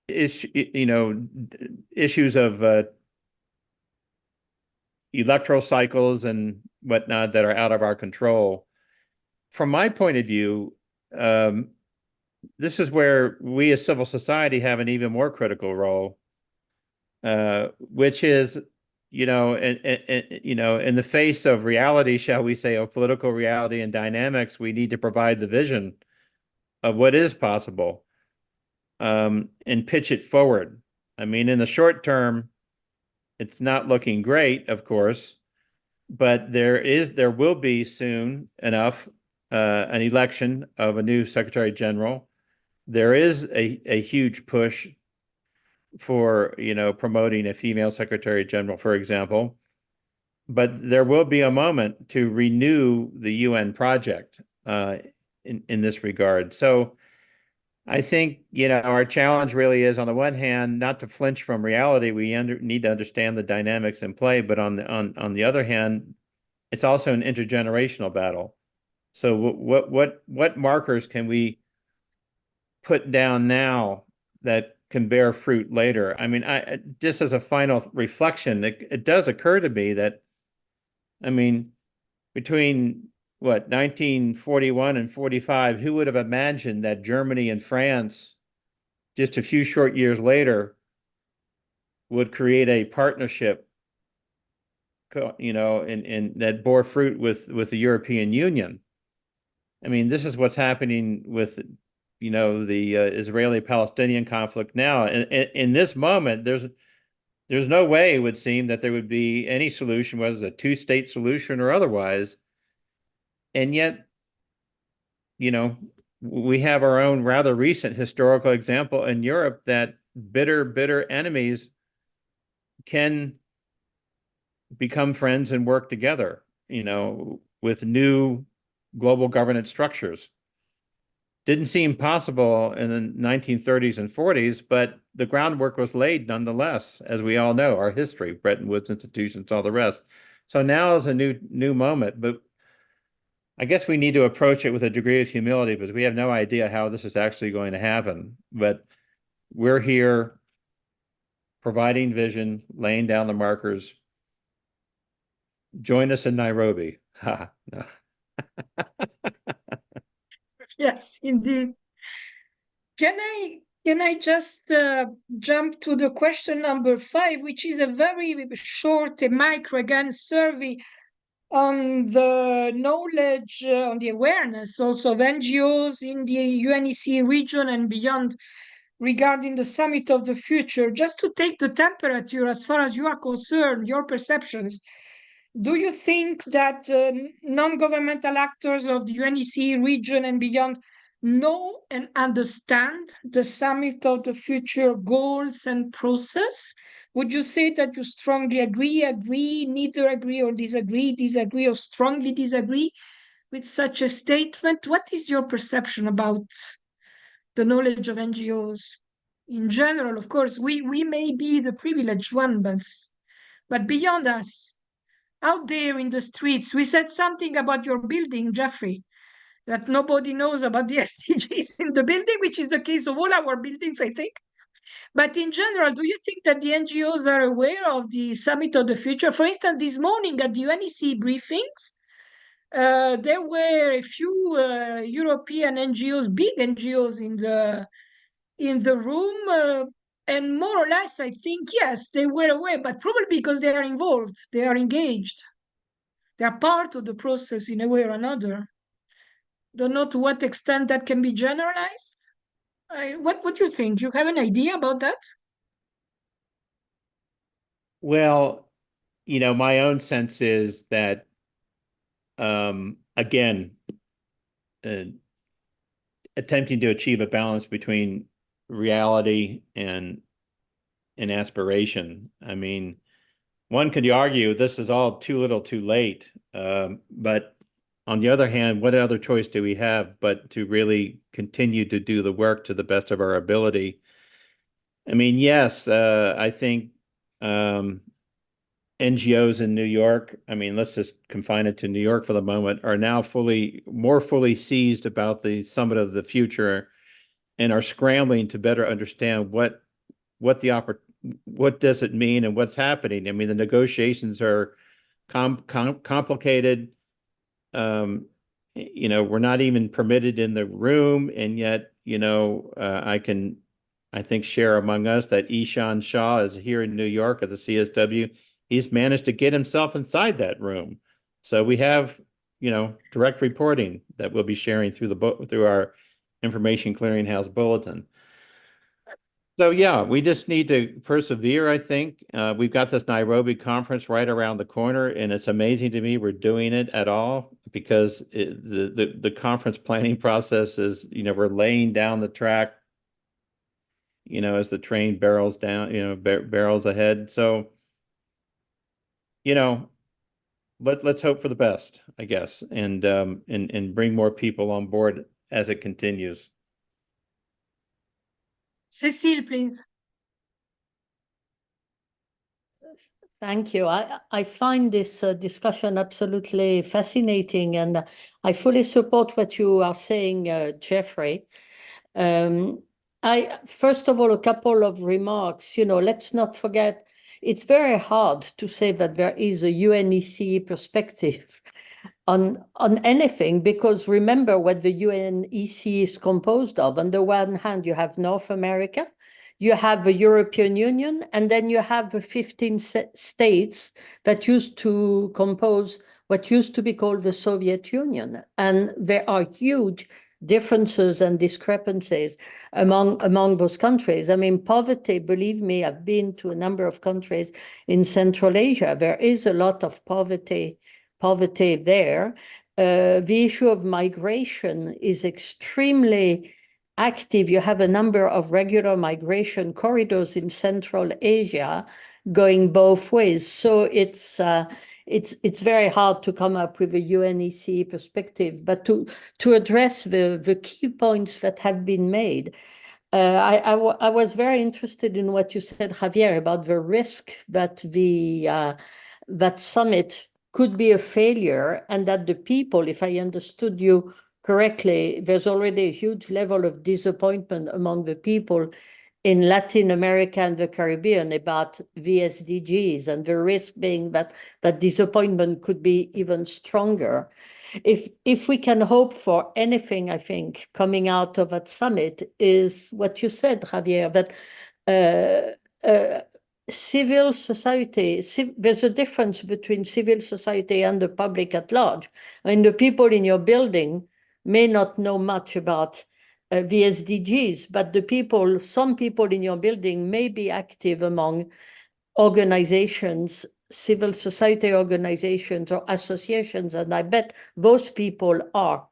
issues of electoral cycles and whatnot that are out of our control. From my point of view, this is where we as civil society have an even more critical role, which is, in the face of reality, shall we say, of political reality and dynamics, we need to provide the vision of what is possible, and pitch it forward. I mean, in the short term, it's not looking great, of course, but there will be soon enough an election of a new Secretary General. There is a huge push for, promoting a female Secretary General, for example. But there will be a moment to renew the UN project in this regard. So I think, our challenge really is, on the one hand, not to flinch from reality. We need to understand the dynamics in play, but on the other hand, it's also an intergenerational battle. So what markers can we put down now that can bear fruit later? I mean, just as a final reflection, it does occur to me that, I mean, between 1941 and 45, who would have imagined that Germany and France, just a few short years later, would create a partnership, and that bore fruit with the European Union? I mean, this is what's happening with, the Israeli-Palestinian conflict now. In this moment, there's no way, it would seem, that there would be any solution, whether it's a two-state solution or otherwise. And yet, we have our own rather recent historical example in Europe that bitter enemies can become friends and work together, with new global governance structures. Didn't seem possible in the 1930s and 40s, but the groundwork was laid nonetheless, as we all know, our history, Bretton Woods institutions, all the rest. So now is a new moment, but I guess we need to approach it with a degree of humility, because we have no idea how this is actually going to happen. But we're here providing vision, laying down the markers. Join us in Nairobi. Ha, no. Yes, indeed. Can I just jump to the question number 5, which is a very short, micro again survey on the knowledge, on the awareness also of NGOs in the UNEC region and beyond regarding the Summit of the Future, just to take the temperature as far as you are concerned, your perceptions. Do you think that non-governmental actors of the UNEC region and beyond know and understand the Summit of the Future goals and process? Would you say that you strongly agree, neither agree or disagree or strongly disagree with such a statement? What is your perception about the knowledge of NGOs in general? Of course, we may be the privileged one, but beyond us, out there in the streets. We said something about your building, Jeffrey, that nobody knows about the SDGs in the building, which is the case of all our buildings, I think. But in general, do you think that the NGOs are aware of the Summit of the Future? For instance, this morning at the UNEC briefings, there were a few European NGOs, big NGOs in the room, and more or less, I think, yes, they were aware, but probably because they are involved, they are engaged, they are part of the process in a way or another. Don't know to what extent that can be generalized. What do you think? You have an idea about that? Well, my own sense is that, again, attempting to achieve a balance between reality and aspiration. I mean, one could argue this is all too little too late, but on the other hand, what other choice do we have but to really continue to do the work to the best of our ability? I mean, yes, I think NGOs in New York, I mean, let's just confine it to New York for the moment, are now more fully seized about the Summit of the Future and are scrambling to better understand what does it mean and what's happening. I mean, the negotiations are complicated. We're not even permitted in the room, and yet, I think share among us that Ishan Shah is here in New York at the CSW. He's managed to get himself inside that room. So we have, direct reporting that we'll be sharing through our Information Clearinghouse Bulletin. So yeah, we just need to persevere, I think. We've got this Nairobi conference right around the corner, and it's amazing to me we're doing it at all, because the conference planning process is, we're laying down the track, as the train barrels down, barrels ahead. So, let's hope for the best, I guess, and bring more people on board as it continues. Cécile, please. Thank you. I find this discussion absolutely fascinating, and I fully support what you are saying, Jeffrey. First of all, a couple of remarks. Let's not forget, it's very hard to say that there is a UNECE perspective on anything, because remember what the UNECE is composed of. On the one hand, you have North America, you have the European Union, and then you have the 15 states that used to compose what used to be called the Soviet Union. And there are huge differences and discrepancies among those countries. I mean, poverty, believe me, I've been to a number of countries in Central Asia. There is a lot of poverty there. The issue of migration is extremely active. You have a number of regular migration corridors in Central Asia going both ways. So it's very hard to come up with a UNECE perspective. But to address the key points that have been made, I was very interested in what you said, Javier, about the risk that that summit could be a failure, and that the people, if I understood you correctly, there's already a huge level of disappointment among the people in Latin America and the Caribbean about the SDGs, and the risk being that disappointment could be even stronger. If we can hope for anything, I think, coming out of that summit is what you said, Javier, that civil society, there's a difference between civil society and the public at large. I mean, the people in your building may not know much about the SDGs, but some people in your building may be active among organizations, civil society organizations or associations, and I bet those people are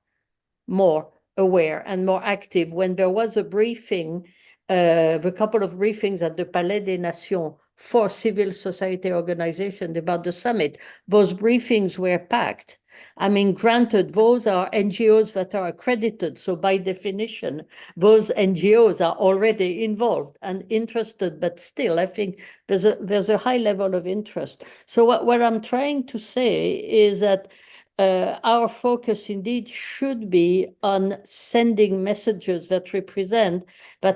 more aware and more active. When there was a briefing, a couple of briefings at the Palais des Nations for civil society organizations about the summit, those briefings were packed. I mean, granted, those are NGOs that are accredited. So by definition, those NGOs are already involved and interested, but still, I think there's a high level of interest. So what I'm trying to say is that our focus indeed should be on sending messages that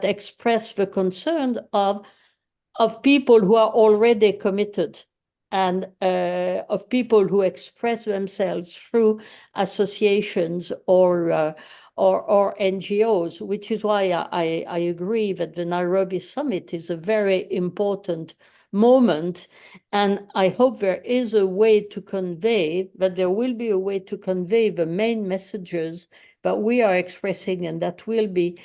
express the concern of people who are already committed, and of people who express themselves through associations or NGOs, which is why I agree that the Nairobi summit is a very important moment. And I hope there is a way to convey, that there will be a way to convey the main messages that we are expressing, and that will be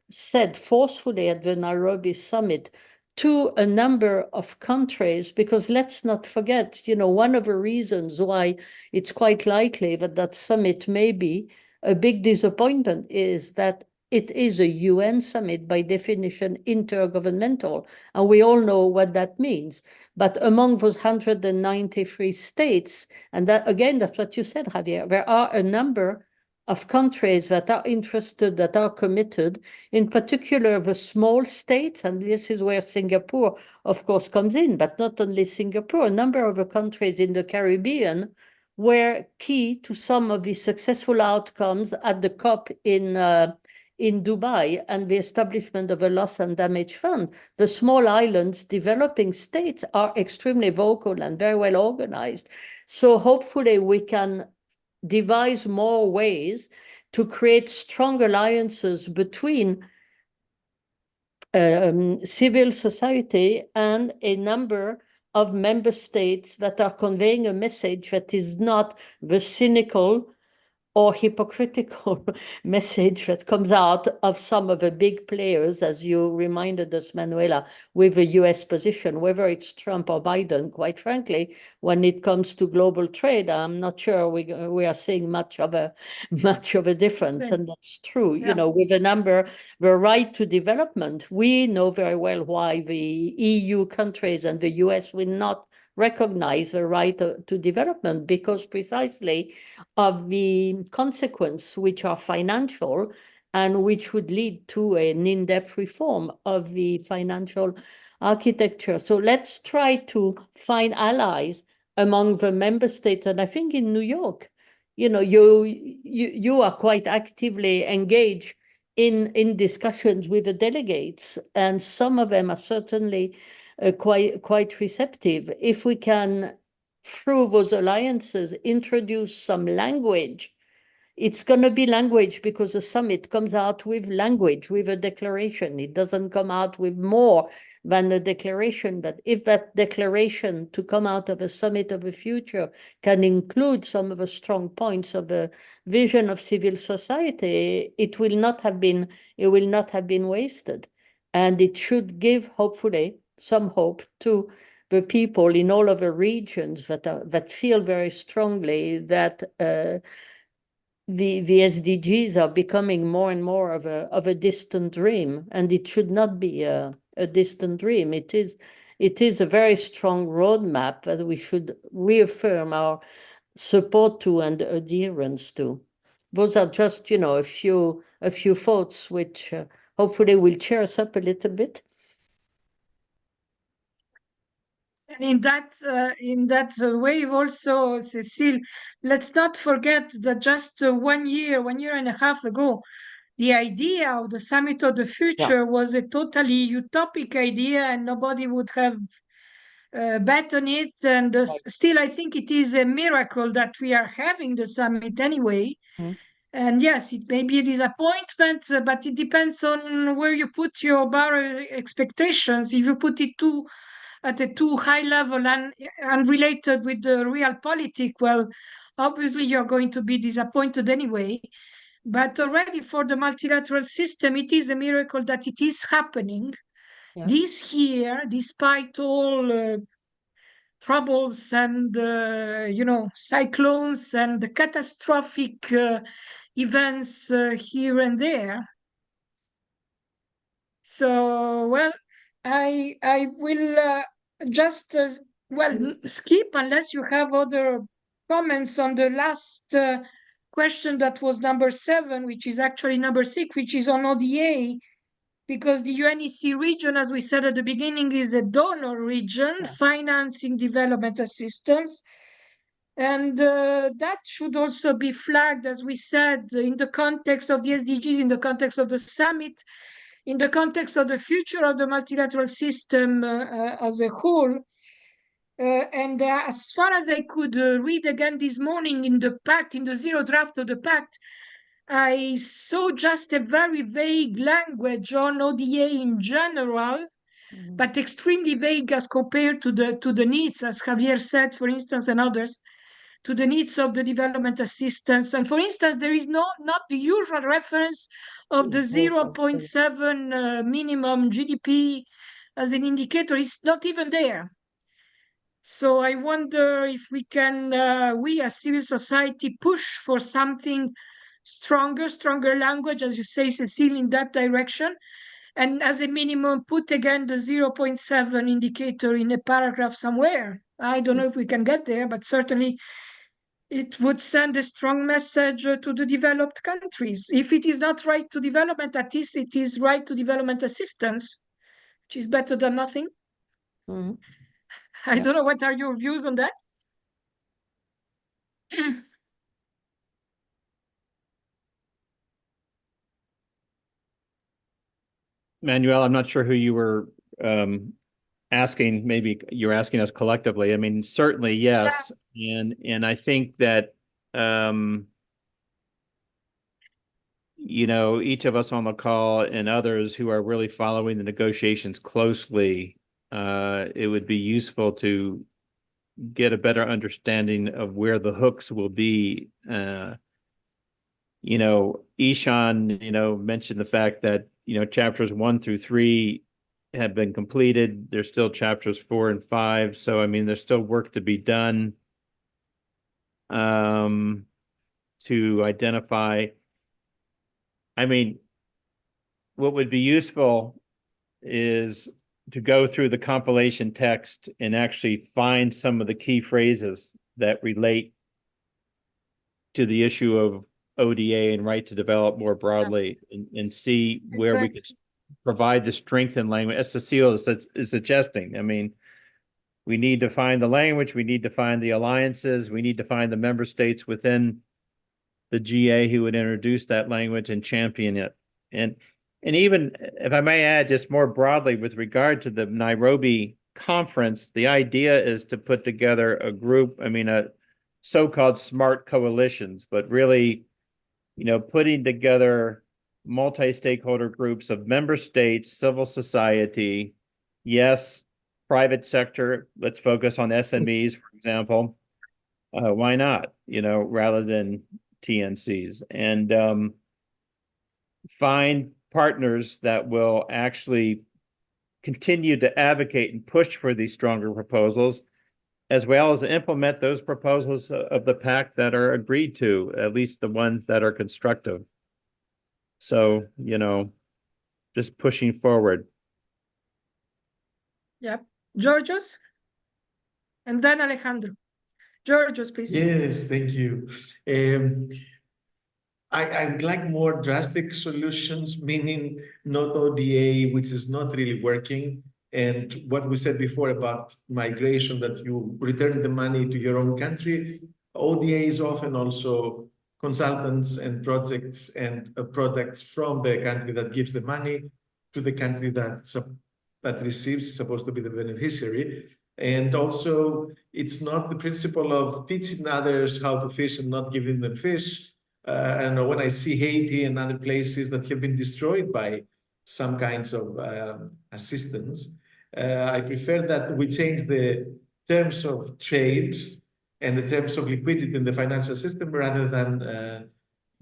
said forcefully at the Nairobi summit to a number of countries, because let's not forget, one of the reasons why it's quite likely that summit may be a big disappointment is that it is a UN summit, by definition intergovernmental, and we all know what that means. But among those 193 states, and that again, that's what you said, Javier, there are a number of countries that are interested, that are committed, in particular the small states, and this is where Singapore, of course, comes in, but not only Singapore, a number of the countries in the Caribbean were key to some of the successful outcomes at the COP in in Dubai and the establishment of a loss and damage fund, the small islands, developing states are extremely vocal and very well organized. So hopefully we can devise more ways to create strong alliances between civil society and a number of member states that are conveying a message that is not the cynical or hypocritical message that comes out of some of the big players, as you reminded us, Manuela, with the US position, whether it's Trump or Biden. Quite frankly, when it comes to global trade, I'm not sure we are seeing much of a difference. And that's true. Yeah. You know, with the right to development, we know very well why the EU countries and the US will not recognize the right to development, because precisely of the consequence, which are financial and which would lead to an in-depth reform of the financial architecture. So let's try to find allies among the member states. And I think in New York, you know, you are quite actively engaged in discussions with the delegates, and some of them are certainly quite receptive. If we can, through those alliances, introduce some language, it's going to be language, because the summit comes out with language, with a declaration. It doesn't come out with more than a declaration. But if that declaration to come out of a summit of the future can include some of the strong points of the vision of civil society, it will not have been wasted. And it should give, hopefully, some hope to the people in all of the regions that feel very strongly that the SDGs are becoming more and more of a distant dream, and it should not be a distant dream. It is a very strong roadmap that we should reaffirm our support to and adherence to. Those are just, you know, a few thoughts which hopefully will cheer us up a little bit. And in that way also, Cecile, let's not forget that just 1 year and a half ago, the idea of the Summit of the Future was a totally utopic idea, and nobody would have bet on it. And still, I think it is a miracle that we are having the summit anyway. And yes, it may be a disappointment, but it depends on where you put your bar expectations. If you put it at a too high level and unrelated with the real politic, well, obviously you're going to be disappointed anyway. But already for the multilateral system, it is a miracle that it is happening. Yeah. This year, despite all troubles and cyclones and the catastrophic events here and there. So, well, I will just skip unless you have other comments on the last question that was number 7, which is actually number 6, which is on ODA, because the UNEC region, as we said at the beginning, is a donor region financing development assistance. And that should also be flagged, as we said, in the context of the SDGs, in the context of the summit, in the context of the future of the multilateral system as a whole. And as far as I could read again this morning in the pact, in the zero draft of the pact, I saw just a very vague language on ODA in general, but extremely vague as compared to the needs, as Javier said, for instance, and others, to the needs of the development assistance. And for instance, there is not the usual reference of the 0.7 minimum GDP as an indicator. It's not even there. So I wonder if we can, we as civil society, push for something stronger language, as you say, Cecile, in that direction. And as a minimum, put again the 0.7 indicator in a paragraph somewhere. I don't know if we can get there, but certainly it would send a strong message to the developed countries. If it is not right to development, at least it is right to development assistance, which is better than nothing. I don't know, what are your views on that? Manuel, I'm not sure who you were asking. Maybe you're asking us collectively. I mean, certainly yes, and I think that you know, each of us on the call and others who are really following the negotiations closely, it would be useful to get a better understanding of where the hooks will be. You know, Ishan, you know, mentioned the fact that, you know, chapters 1 through 3 have been completed. There's still chapters 4 and 5. So, I mean, there's still work to be done to identify. I mean, what would be useful is to go through the compilation text and actually find some of the key phrases that relate to the issue of ODA and right to develop more broadly, and see where we could provide the strength in language, as Cecile is suggesting. I mean, we need to find the language, we need to find the alliances, we need to find the member states within the GA who would introduce that language and champion it. And even, if I may add, just more broadly with regard to the Nairobi conference, the idea is to put together a group, I mean, a so-called smart coalitions, but really, you know, putting together multi-stakeholder groups of member states, civil society, yes, private sector, let's focus on SMEs, for example. Why not, you know, rather than TNCs, and find partners that will actually continue to advocate and push for these stronger proposals, as well as implement those proposals of the pact that are agreed to, at least the ones that are constructive. So, you know, just pushing forward. Yep. Georgios? And then Alejandro. Georgios, please. Yes, thank you. I'd like more drastic solutions, meaning not ODA, which is not really working. And what we said before about migration, that you return the money to your own country. ODA is often also consultants and projects and products from the country that gives the money to the country that receives, is supposed to be the beneficiary. And also, it's not the principle of teaching others how to fish and not giving them fish. And when I see Haiti and other places that have been destroyed by some kinds of assistance, I prefer that we change the terms of trade and the terms of liquidity in the financial system rather than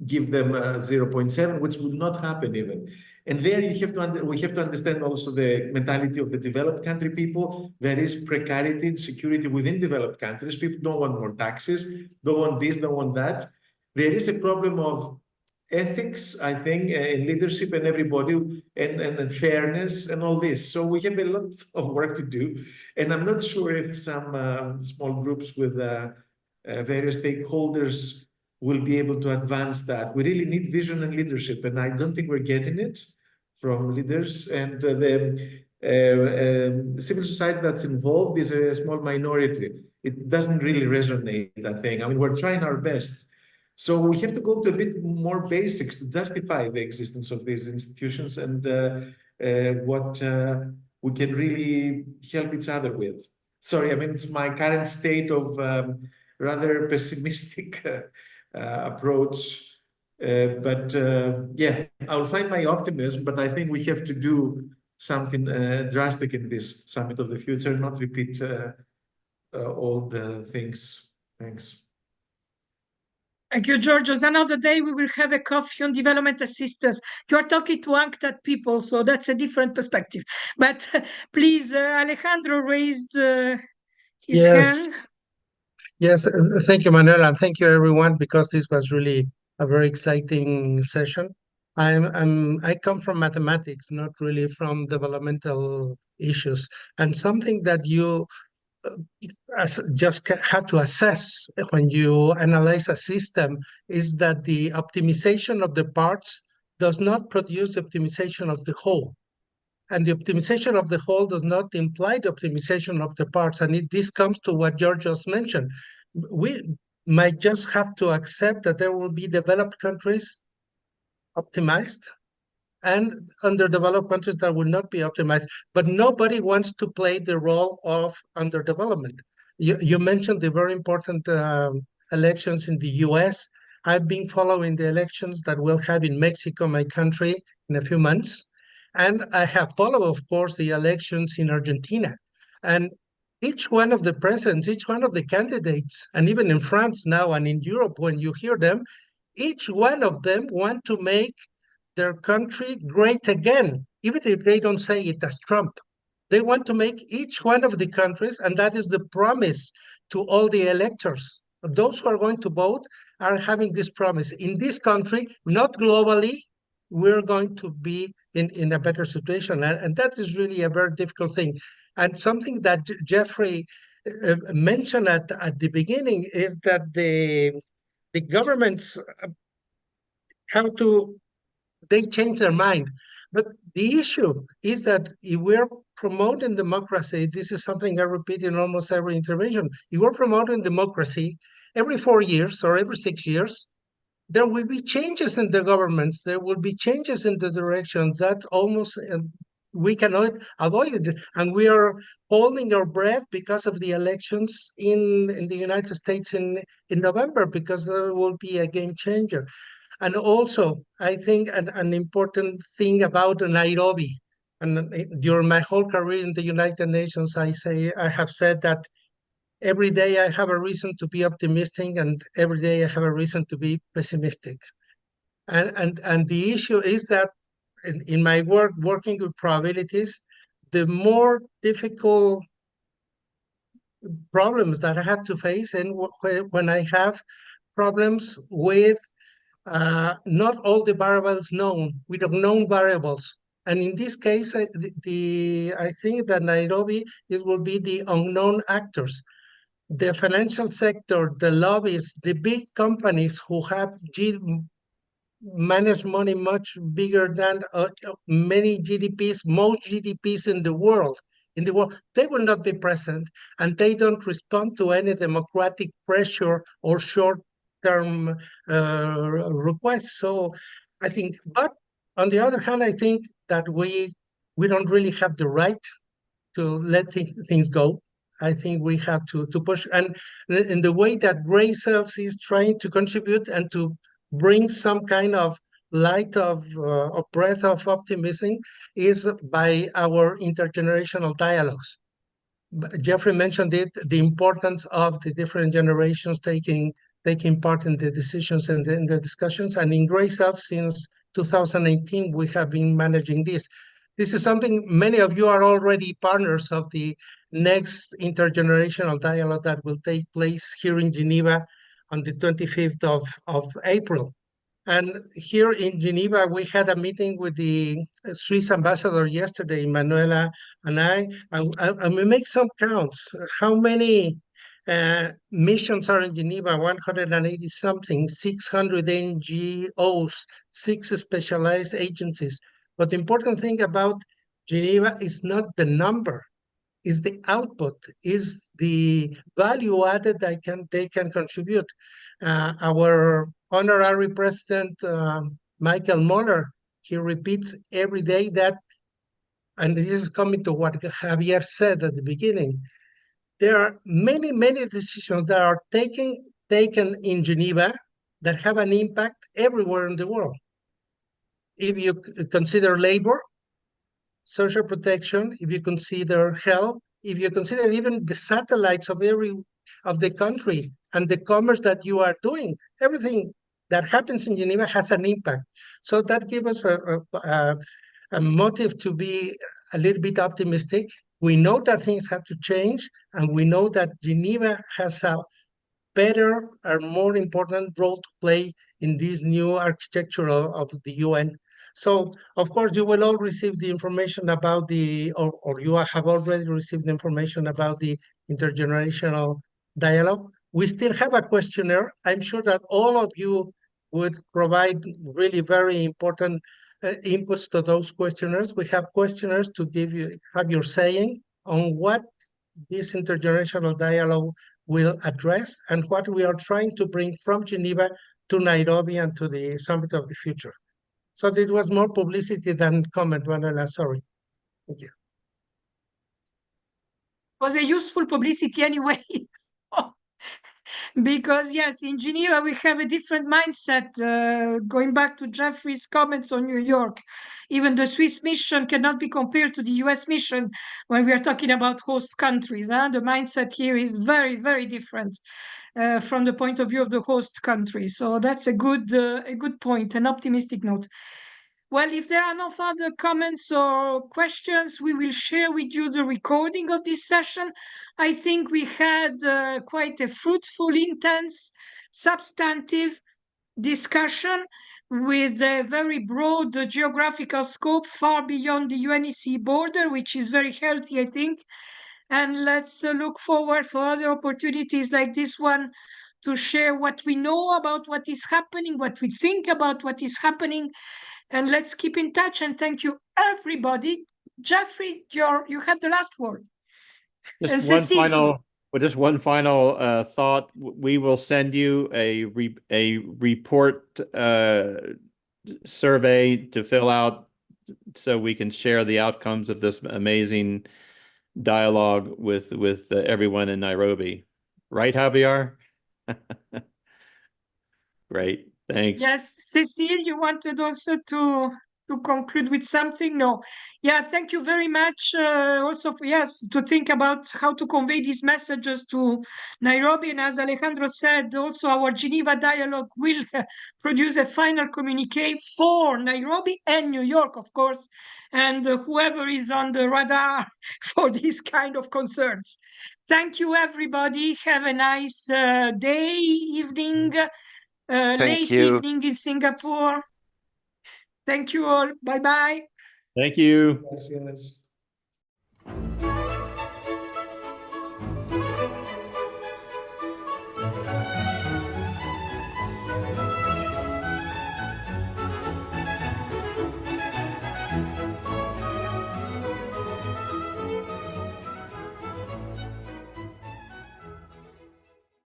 give them 0.7, which will not happen even. And there you have to we have to understand also the mentality of the developed country people. There is precarity and security within developed countries. People don't want more taxes, don't want this, don't want that. There is a problem of ethics, I think, in leadership and everybody, and fairness and all this. So we have a lot of work to do. And I'm not sure if some small groups with various stakeholders will be able to advance that. We really need vision and leadership, and I don't think we're getting it from leaders. And the civil society that's involved is a small minority. It doesn't really resonate, I think. I mean, we're trying our best. So we have to go to a bit more basics to justify the existence of these institutions and what we can really help each other with. Sorry, I mean, it's my current state of rather pessimistic approach. But yeah, I'll find my optimism, but I think we have to do something drastic in this summit of the future, not repeat all the things. Thanks. Thank you, Georgios. Another day we will have a coffee on development assistance. You're talking to UNCTAD people, so that's a different perspective. But please, Alejandro raised his hand. Yes, thank you, Manuel, and thank you, everyone, because this was really a very exciting session. I come from mathematics, not really from developmental issues, and something that you just have to assess when you analyze a system is that the optimization of the parts does not produce the optimization of the whole. And the optimization of the whole does not imply the optimization of the parts. And this comes to what George just mentioned. We might just have to accept that there will be developed countries optimized and underdeveloped countries that will not be optimized. But nobody wants to play the role of underdevelopment. You mentioned the very important elections in the US. I've been following the elections that we'll have in Mexico, my country, in a few months. And I have followed, of course, the elections in Argentina. And each one of the presidents, each one of the candidates, and even in France now and in Europe, when you hear them, each one of them want to make their country great again, even if they don't say it as Trump. They want to make each one of the countries, and that is the promise to all the electors. Those who are going to vote are having this promise. In this country, not globally, we're going to be in a better situation. And that is really a very difficult thing. And something that Jeffrey mentioned at the beginning is that the governments they change their mind. But the issue is that if we're promoting democracy, this is something I repeat in almost every intervention. If we're promoting democracy, every 4 years or every 6 years, there will be changes in the governments. There will be changes in the directions that almost we cannot avoid it. And we are holding our breath because of the elections in the United States in November, because there will be a game changer. And also, I think an important thing about Nairobi, and during my whole career in the United Nations, I have said that every day I have a reason to be optimistic, and every day I have a reason to be pessimistic. And the issue is that in my work, working with probabilities, the more difficult problems that I have to face, and when I have problems with not all the variables known, with unknown variables. And in this case, I think that Nairobi will be the unknown actors. The financial sector, the lobbyists, the big companies who have manage money much bigger than many GDPs, most GDPs in the world, they will not be present, and they don't respond to any democratic pressure or short-term requests. So I think, but on the other hand, I think that we don't really have the right to let things go. I think we have to push, and in the way that Gray Cells is trying to contribute and to bring some kind of light of a breath of optimism is by our intergenerational dialogues. Jeffrey mentioned it, the importance of the different generations taking part in the decisions and in the discussions. And in Gray Cells, since 2018, we have been managing this. This is something many of you are already partners of the next intergenerational dialogue that will take place here in Geneva on the 25th of April. And here in Geneva, we had a meeting with the Swiss ambassador yesterday, Manuela and I, and we make some counts. How many missions are in Geneva? 180 something, 600 NGOs, 6 specialized agencies. But the important thing about Geneva is not the number, is the output, is the value added that they can contribute. Our honorary president, Michael Muller, he repeats every day that, and this is coming to what Javier said at the beginning, there are many, many decisions that are taken in Geneva that have an impact everywhere in the world. If you consider labor, social protection, if you consider health, if you consider even the satellites of the country and the commerce that you are doing, everything that happens in Geneva has an impact. So that gives us a motive to be a little bit optimistic. We know that things have to change, and we know that Geneva has a better or more important role to play in this new architecture of the UN. So, of course, you will all receive the information about or you have already received the information about the intergenerational dialogue. We still have a questionnaire. I'm sure that all of you would provide really very important inputs to those questionnaires. We have questionnaires to have your saying on what this intergenerational dialogue will address and what we are trying to bring from Geneva to Nairobi and to the Summit of the Future. So it was more publicity than comment, Manuela. Sorry. Thank you. Was a useful publicity anyway. Because yes, in Geneva we have a different mindset. Going back to Jeffrey's comments on New York, even the Swiss mission cannot be compared to the US mission when we are talking about host countries. The mindset here is very, very different from the point of view of the host country. So that's a good point, an optimistic note. Well, if there are no further comments or questions, we will share with you the recording of this session. I think we had quite a fruitful, intense, substantive discussion with a very broad geographical scope, far beyond the UNEC border, which is very healthy, I think. And let's look forward for other opportunities like this one to share what we know about what is happening, what we think about what is happening. And let's keep in touch, and thank you, everybody. Jeffrey, you have the last word. Just one final thought. We will send you a report survey to fill out so we can share the outcomes of this amazing dialogue with everyone in Nairobi. Right, Javier? Great. Thanks. Yes, Cecile, you wanted also to conclude with something? No. Yeah, thank you very much. Also, to think about how to convey these messages to Nairobi. And as Alejandro said, also our Geneva dialogue will produce a final communique for Nairobi and New York, of course, and whoever is on the radar for these kind of concerns. Thank you, everybody. Have a nice day, evening. Late evening in Singapore. Thank you all. Bye-bye. Thank you. Gracias.